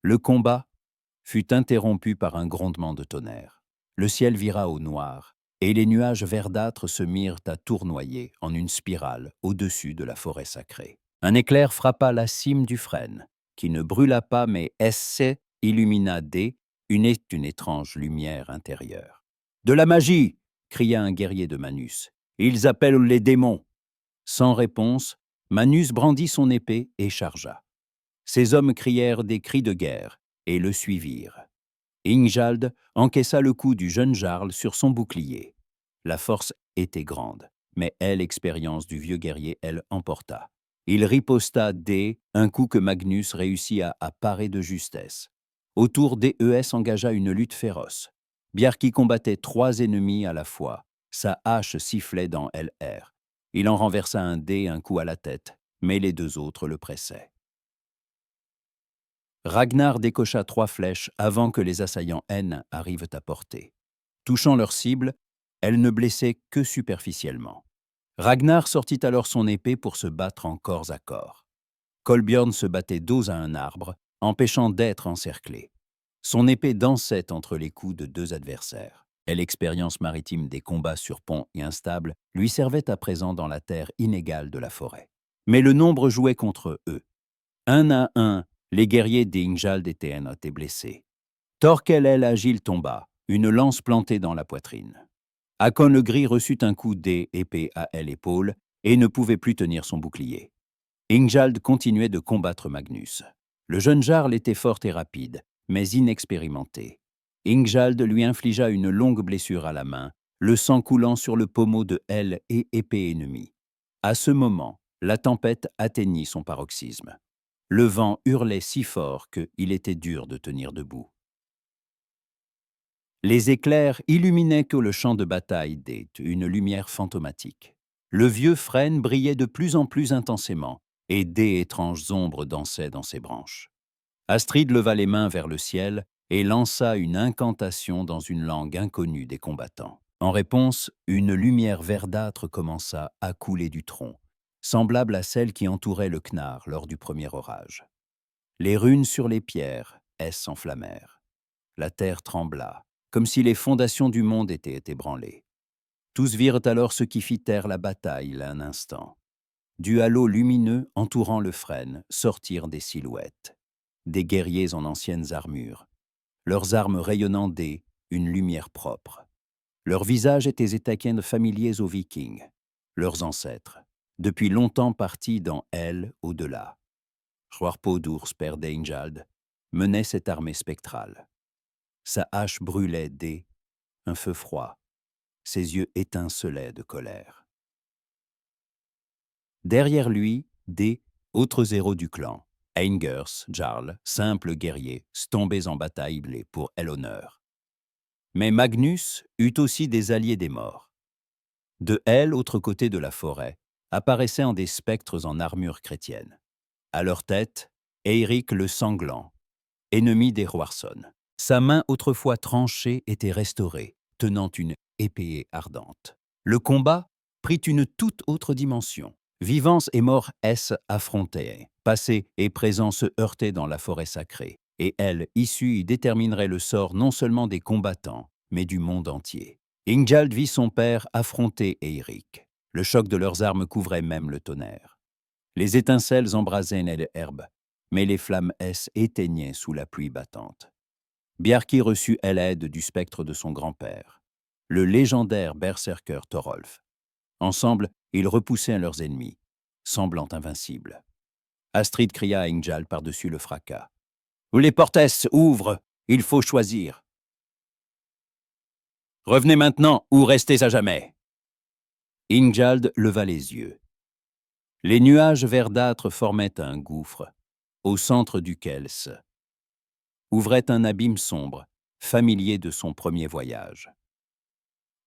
Le combat fut interrompu par un grondement de tonnerre. Le ciel vira au noir, et les nuages verdâtres se mirent à tournoyer en une spirale au-dessus de la forêt sacrée. Un éclair frappa la cime du frêne, qui ne brûla pas mais illumina une étrange lumière intérieure. « De la magie !» cria un guerrier de Manus. « Ils appellent les démons !» Sans réponse, Manus brandit son épée et chargea. Ses hommes crièrent des cris de guerre et le suivirent. Ingjald encaissa le coup du jeune jarl sur son bouclier. La force était grande, mais l'expérience du vieux guerrier, emporta. Il riposta un coup que Magnus réussit à parer de justesse. Autour d'ES engagea une lutte féroce. Bjarki combattait 3 ennemis à la fois. Sa hache sifflait dans LR. Il en renversa un coup à la tête, mais les 2 autres le pressaient. Ragnar décocha 3 flèches avant que les assaillants N arrivent à portée. Touchant leur cible, elles ne blessaient que superficiellement. Ragnar sortit alors son épée pour se battre en corps à corps. Kolbjorn se battait dos à un arbre, empêchant d'être encerclé. Son épée dansait entre les coups de 2 adversaires. L'expérience maritime des combats sur pont et instables lui servait à présent dans la terre inégale de la forêt. Mais le nombre jouait contre eux. 1 à 1, les guerriers d'Ingjald étaient blessés. Thorkel Agile tomba, une lance plantée dans la poitrine. Hakon le Gris reçut un coup d'épée à l'épaule et ne pouvait plus tenir son bouclier. Ingjald continuait de combattre Magnus. Le jeune jarl était fort et rapide, mais inexpérimenté. Ingjald lui infligea une longue blessure à la main, le sang coulant sur le pommeau de et épée ennemie. À ce moment, la tempête atteignit son paroxysme. Le vent hurlait si fort qu'il était dur de tenir debout. Les éclairs illuminaient que le champ de bataille une lumière fantomatique. Le vieux frêne brillait de plus en plus intensément, et d'étranges ombres dansaient dans ses branches. Astrid leva les mains vers le ciel et lança une incantation dans une langue inconnue des combattants. En réponse, une lumière verdâtre commença à couler du tronc, semblable à celle qui entourait le Knarr lors du premier orage. Les runes sur les pierres, s'enflammèrent. La terre trembla, comme si les fondations du monde étaient ébranlées. Tous virent alors ce qui fit taire la bataille un instant. Du halo lumineux entourant le frêne sortirent des silhouettes, des guerriers en anciennes armures, leurs armes rayonnant une lumière propre. Leurs visages étaient étaquins familiers aux Vikings, leurs ancêtres, depuis longtemps partis dans au-delà. Hroarpo d'Ours, père d'Eingjald, menait cette armée spectrale. Sa hache brûlait un feu froid. Ses yeux étincelaient de colère. Derrière lui, autres héros du clan, Eingers, Jarl, simples guerriers, tombés en bataille pour Elhonneur. Mais Magnus eut aussi des alliés des morts. De autre côté de la forêt, apparaissaient des spectres en armure chrétienne. À leur tête, Eirik le Sanglant, ennemi des Roirsson. Sa main autrefois tranchée était restaurée, tenant une épée ardente. Le combat prit une toute autre dimension. Vivants et morts affrontaient, passés et présents se heurtaient dans la forêt sacrée, et elle, issue, y déterminerait le sort non seulement des combattants, mais du monde entier. Ingjald vit son père affronter Eirik. Le choc de leurs armes couvrait même le tonnerre. Les étincelles embrasaient l'herbe, mais les flammes éteignaient sous la pluie battante. Bjarki reçut l'aide du spectre de son grand-père, le légendaire berserker Thorolf. Ensemble, ils repoussèrent leurs ennemis, semblant invincibles. Astrid cria à Ingjald par-dessus le fracas. « Les portes ouvrent, il faut choisir. Revenez maintenant ou restez à jamais. » Ingjald leva les yeux. Les nuages verdâtres formaient un gouffre, au centre duquel ouvrait un abîme sombre, familier de son premier voyage.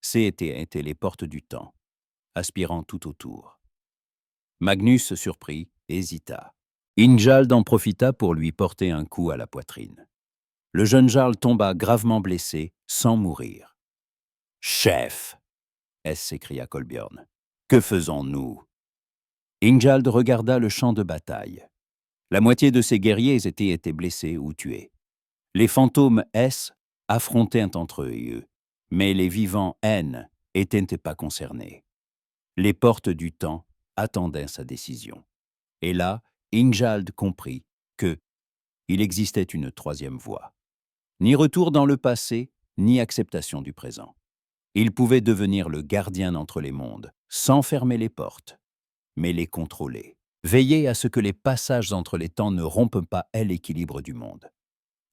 C'étaient les portes du temps, aspirant tout autour. Magnus, surpris, hésita. Ingjald en profita pour lui porter un coup à la poitrine. Le jeune Jarl tomba gravement blessé, sans mourir. « Chef !» s'écria Kolbjorn. « Que faisons-nous » Ingjald regarda le champ de bataille. La moitié de ses guerriers étaient blessés ou tués. Les fantômes affrontaient entre eux, mais les vivants n'étaient pas concernés. Les portes du temps attendaient sa décision. Et là, Ingjald comprit que il existait une troisième voie. Ni retour dans le passé, ni acceptation du présent. Il pouvait devenir le gardien entre les mondes, sans fermer les portes, mais les contrôler. Veiller à ce que les passages entre les temps ne rompent pas l'équilibre du monde.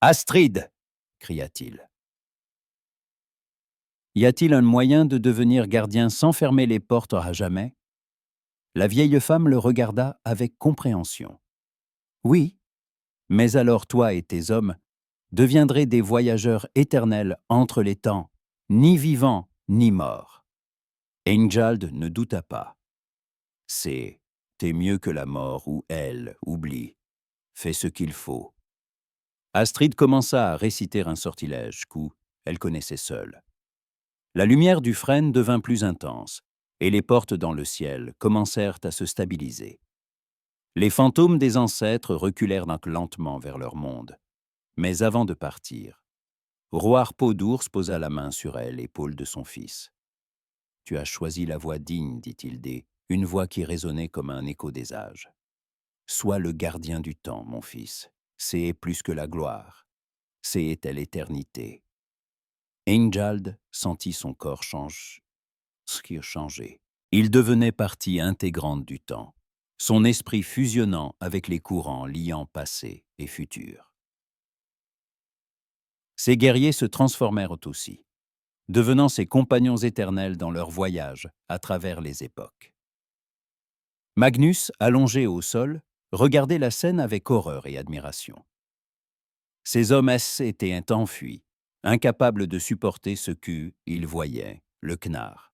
« Astrid !» cria-t-il. Y a-t-il un moyen de devenir gardien sans fermer les portes à jamais ? La vieille femme le regarda avec compréhension. Oui, mais alors toi et tes hommes deviendraient des voyageurs éternels entre les temps, ni vivants ni morts. Ingjald ne douta pas. T'es mieux que la mort ou oublie. Fais ce qu'il faut. Astrid commença à réciter un sortilège qu'elle connaissait seule. La lumière du frêne devint plus intense, et les portes dans le ciel commencèrent à se stabiliser. Les fantômes des ancêtres reculèrent donc lentement vers leur monde. Mais avant de partir, Hroarpo d'Ours posa la main sur l'épaule de son fils. « Tu as choisi la voie digne, dit-il une voix qui résonnait comme un écho des âges. Sois le gardien du temps, mon fils. C'est plus que la gloire. C'est l'éternité. » Ingjald sentit son corps changer. Il devenait partie intégrante du temps, son esprit fusionnant avec les courants liant passé et futur. Ces guerriers se transformèrent aussi, devenant ses compagnons éternels dans leur voyage à travers les époques. Magnus, allongé au sol, regardait la scène avec horreur et admiration. Ces hommes étaient enfuis, incapables de supporter ce qu'il voyait, le Knarr.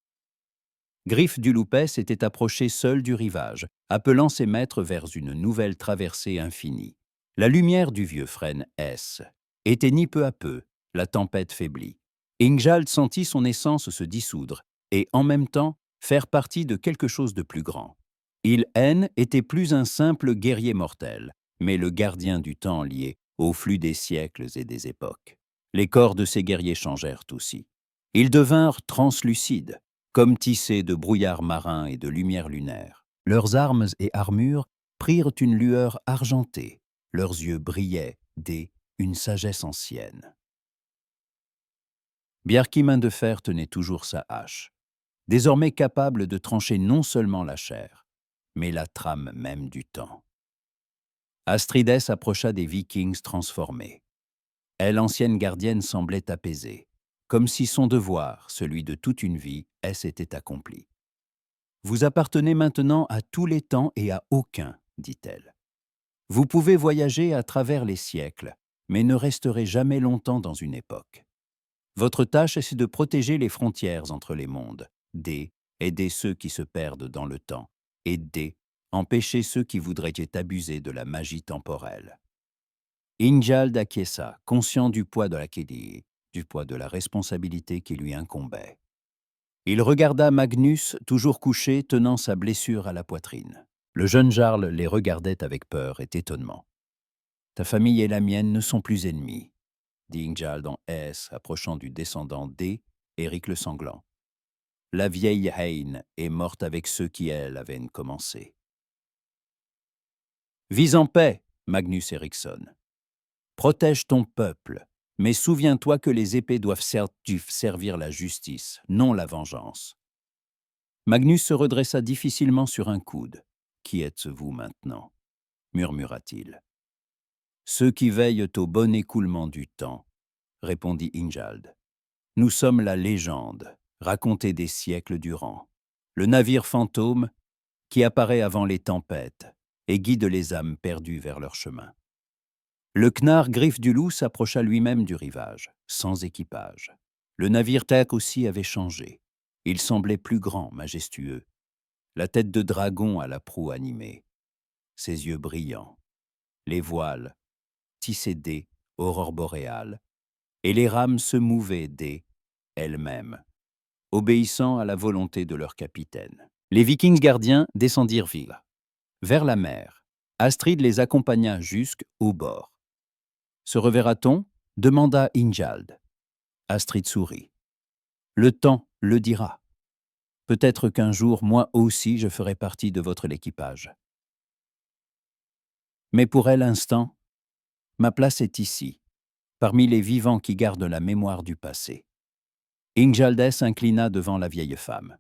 Griffe du Louvet s'était approché seul du rivage, appelant ses maîtres vers une nouvelle traversée infinie. La lumière du vieux frêne S éteignit peu à peu, la tempête faiblit. Ingjald sentit son essence se dissoudre et, en même temps, faire partie de quelque chose de plus grand. Il-N était plus un simple guerrier mortel, mais le gardien du temps lié au flux des siècles et des époques. Les corps de ces guerriers changèrent aussi. Ils devinrent translucides, comme tissés de brouillard marin et de lumière lunaire. Leurs armes et armures prirent une lueur argentée, leurs yeux brillaient une sagesse ancienne. Bjarki Main de Fer tenait toujours sa hache, désormais capable de trancher non seulement la chair, mais la trame même du temps. Astrides approcha des Vikings transformés. Elle, ancienne gardienne, semblait apaisée, comme si son devoir, celui de toute une vie, s'était accompli. « Vous appartenez maintenant à tous les temps et à aucun, dit-elle. Vous pouvez voyager à travers les siècles, mais ne resterez jamais longtemps dans une époque. Votre tâche est de protéger les frontières entre les mondes, aider ceux qui se perdent dans le temps, et empêcher ceux qui voudraient abuser de la magie temporelle. » Ingjald acquiesça, conscient du poids de la Kedi, du poids de la responsabilité qui lui incombait. Il regarda Magnus, toujours couché, tenant sa blessure à la poitrine. Le jeune Jarl les regardait avec peur et étonnement. « Ta famille et la mienne ne sont plus ennemies, » dit Ingjald en S, approchant du descendant Éric le Sanglant. « La vieille Hein est morte avec ceux qui, elle, avaient commencé. »« Vis en paix, Magnus Eriksson. Protège ton peuple, mais souviens-toi que les épées doivent servir la justice, non la vengeance. » Magnus se redressa difficilement sur un coude. « Qui êtes-vous maintenant » murmura-t-il. « Ceux qui veillent au bon écoulement du temps, » répondit Ingjald. « Nous sommes la légende, racontée des siècles durant. Le navire fantôme qui apparaît avant les tempêtes et guide les âmes perdues vers leur chemin. » Le Knarr Griffe du Loup s'approcha lui-même du rivage, sans équipage. Le navire Tech aussi avait changé. Il semblait plus grand, majestueux. La tête de dragon à la proue animée. Ses yeux brillants. Les voiles, tissées aurore boréale. Et les rames se mouvaient elles-mêmes, obéissant à la volonté de leur capitaine. Les Vikings gardiens descendirent vers la mer. Astrid les accompagna jusqu'au bord. « Se reverra-t-on » demanda Ingjald. Astrid sourit. « Le temps le dira. Peut-être qu'un jour, moi aussi, je ferai partie de votre équipage. Mais pour l'instant, ma place est ici, parmi les vivants qui gardent la mémoire du passé. » Ingjald s'inclina devant la vieille femme.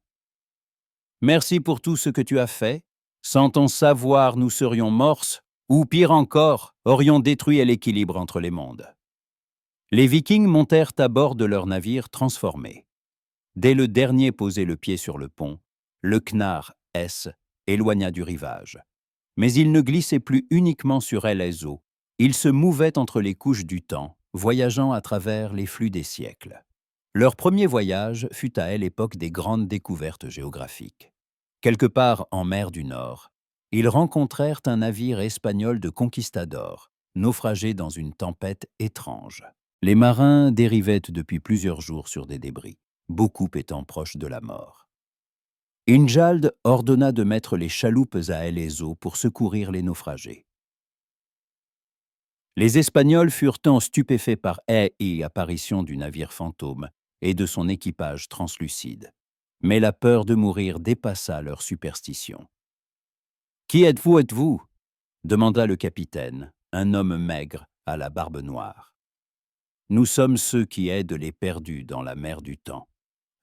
« Merci pour tout ce que tu as fait. Sans ton savoir, nous serions morts, ou pire encore, aurions détruit l'équilibre entre les mondes. » Les Vikings montèrent à bord de leur navire transformé. Dès le dernier posait le pied sur le pont, le Knarr S éloigna du rivage. Mais il ne glissait plus uniquement sur les eaux, il se mouvait entre les couches du temps, voyageant à travers les flux des siècles. Leur premier voyage fut à l'époque des grandes découvertes géographiques. Quelque part en mer du Nord, ils rencontrèrent un navire espagnol de conquistadors, naufragé dans une tempête étrange. Les marins dérivaient depuis plusieurs jours sur des débris, beaucoup étant proches de la mort. Ingjald ordonna de mettre les chaloupes à les eaux pour secourir les naufragés. Les Espagnols furent tant stupéfaits par l'apparition du navire fantôme et de son équipage translucide. Mais la peur de mourir dépassa leur superstition. « Qui êtes-vous » demanda le capitaine, un homme maigre à la barbe noire. « Nous sommes ceux qui aident les perdus dans la mer du temps, »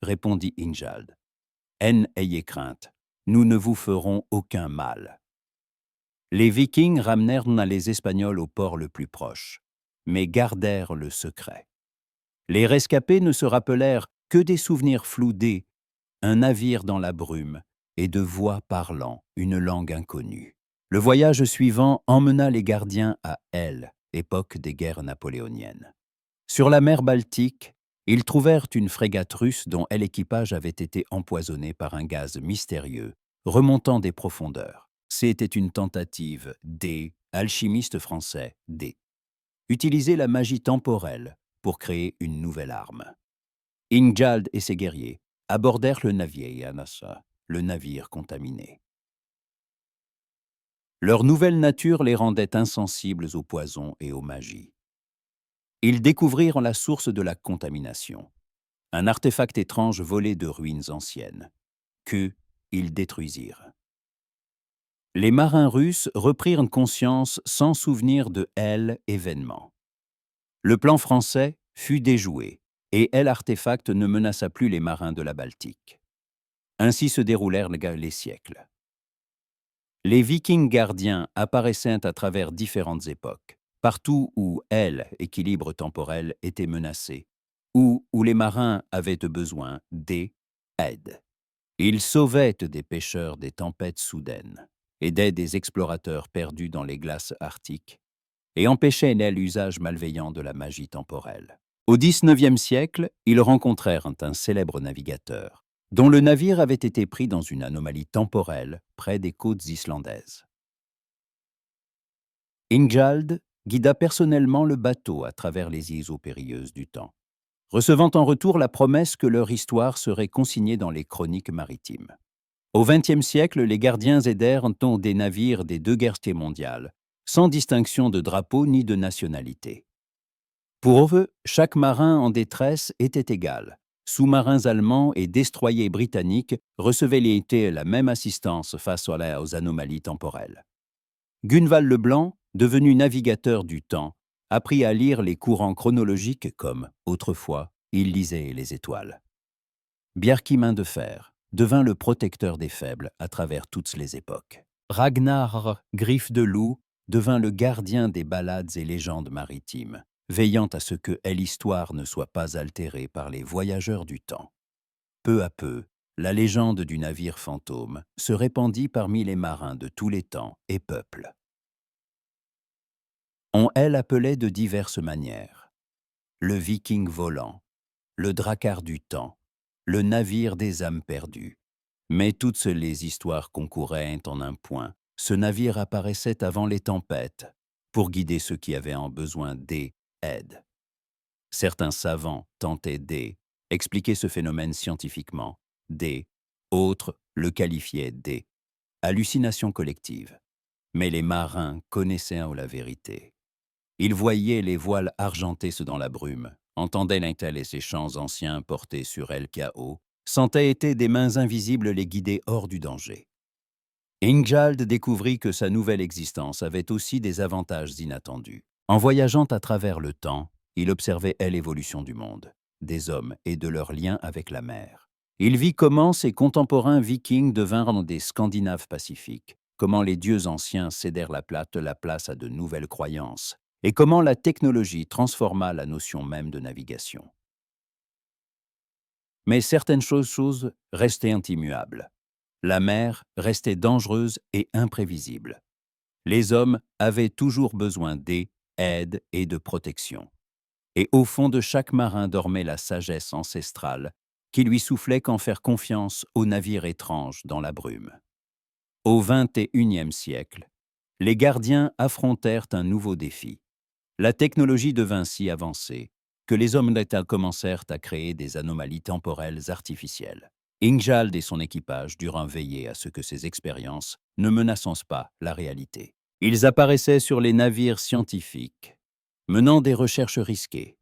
répondit Ingjald. « N'ayez crainte, nous ne vous ferons aucun mal. » Les Vikings ramenèrent les Espagnols au port le plus proche, mais gardèrent le secret. Les rescapés ne se rappelèrent que des souvenirs flous un navire dans la brume et de voix parlant une langue inconnue. Le voyage suivant emmena les gardiens à époque des guerres napoléoniennes. Sur la mer Baltique, Ils trouvèrent une frégate russe dont l'équipage avait été empoisonné par un gaz mystérieux, remontant des profondeurs. C'était une tentative des alchimistes français, utiliser la magie temporelle pour créer une nouvelle arme. Ingjald et ses guerriers abordèrent le navire Yanasa, le navire contaminé. Leur nouvelle nature les rendait insensibles aux poisons et aux magies. Ils découvrirent la source de la contamination, un artefact étrange volé de ruines anciennes, que ils détruisirent. Les marins russes reprirent conscience sans souvenir de l'événement. Le plan français fut déjoué, et l'artefact ne menaça plus les marins de la Baltique. Ainsi se déroulèrent les siècles. Les Vikings gardiens apparaissaient à travers différentes époques, partout où l'équilibre temporel était menacé, ou où les marins avaient besoin d'aide. Ils sauvaient des pêcheurs des tempêtes soudaines, aidaient des explorateurs perdus dans les glaces arctiques, et empêchaient l'usage malveillant de la magie temporelle. Au XIXe siècle, ils rencontrèrent un célèbre navigateur, dont le navire avait été pris dans une anomalie temporelle près des côtes islandaises. Ingjald guida personnellement le bateau à travers les îles périlleuses du temps, recevant en retour la promesse que leur histoire serait consignée dans les chroniques maritimes. Au XXe siècle, les gardiens aidèrent des navires des deux guerres mondiales, sans distinction de drapeau ni de nationalité. Pour eux, chaque marin en détresse était égal. Sous-marins allemands et destroyers britanniques recevaient la même assistance face aux anomalies temporelles. Gunvald le Blanc, devenu navigateur du temps, apprit à lire les courants chronologiques comme, autrefois, il lisait les étoiles. Bjarki Main de Fer devint le protecteur des faibles à travers toutes les époques. Ragnar Griffe de Loup devint le gardien des ballades et légendes maritimes, veillant à ce que l'histoire ne soit pas altérée par les voyageurs du temps. Peu à peu, la légende du navire fantôme se répandit parmi les marins de tous les temps et peuples. On l'appelait de diverses manières. Le viking volant, le dracard du temps, le navire des âmes perdues. Mais toutes les histoires concouraient en un point. Ce navire apparaissait avant les tempêtes pour guider ceux qui avaient en besoin d'aide. Certains savants tentaient d'expliquer ce phénomène scientifiquement. Autres le qualifiaient hallucinations collectives. Mais les marins connaissaient la vérité. Ils voyaient les voiles argentés dans la brume, entendaient l'intel et ses chants anciens portés sur LKO, sentaient des mains invisibles les guider hors du danger. Ingjald découvrit que sa nouvelle existence avait aussi des avantages inattendus. En voyageant à travers le temps, il observait l'évolution du monde, des hommes et de leurs liens avec la mer. Il vit comment ses contemporains vikings devinrent des Scandinaves pacifiques, comment les dieux anciens cédèrent la place à de nouvelles croyances, et comment la technologie transforma la notion même de navigation. Mais certaines choses restaient immuables. La mer restait dangereuse et imprévisible. Les hommes avaient toujours besoin d'aide et de protection. Et au fond de chaque marin dormait la sagesse ancestrale qui lui soufflait qu'en faire confiance aux navires étranges dans la brume. Au XXIe siècle, les gardiens affrontèrent un nouveau défi. La technologie devint si avancée que les hommes d'État commencèrent à créer des anomalies temporelles artificielles. Ingjald et son équipage durent veiller à ce que ces expériences ne menaçassent pas la réalité. Ils apparaissaient sur les navires scientifiques, menant des recherches risquées,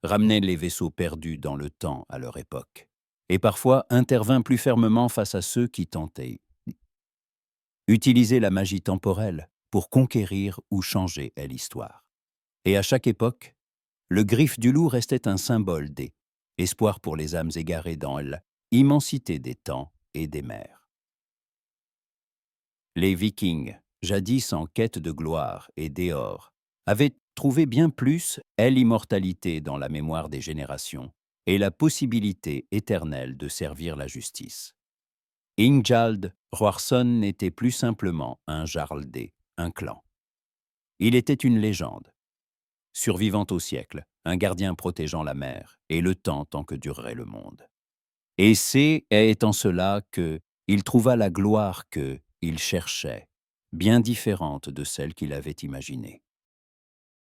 ramenaient les vaisseaux perdus dans le temps à leur époque, et parfois intervinrent plus fermement face à ceux qui tentaient. Utiliser la magie temporelle pour conquérir ou changer l'histoire. Et à chaque époque, le griffe du loup restait un symbole espoir pour les âmes égarées dans l'immensité des temps et des mers. Les Vikings, jadis en quête de gloire et d'or, avaient trouvé bien plus l'immortalité dans la mémoire des générations et la possibilité éternelle de servir la justice. Ingjald Roarson n'était plus simplement un jarl un clan. Il était une légende. survivant au siècle, un gardien protégeant la mer et le temps tant que durerait le monde. Et est en cela que il trouva la gloire que il cherchait, bien différente de celle qu'il avait imaginée.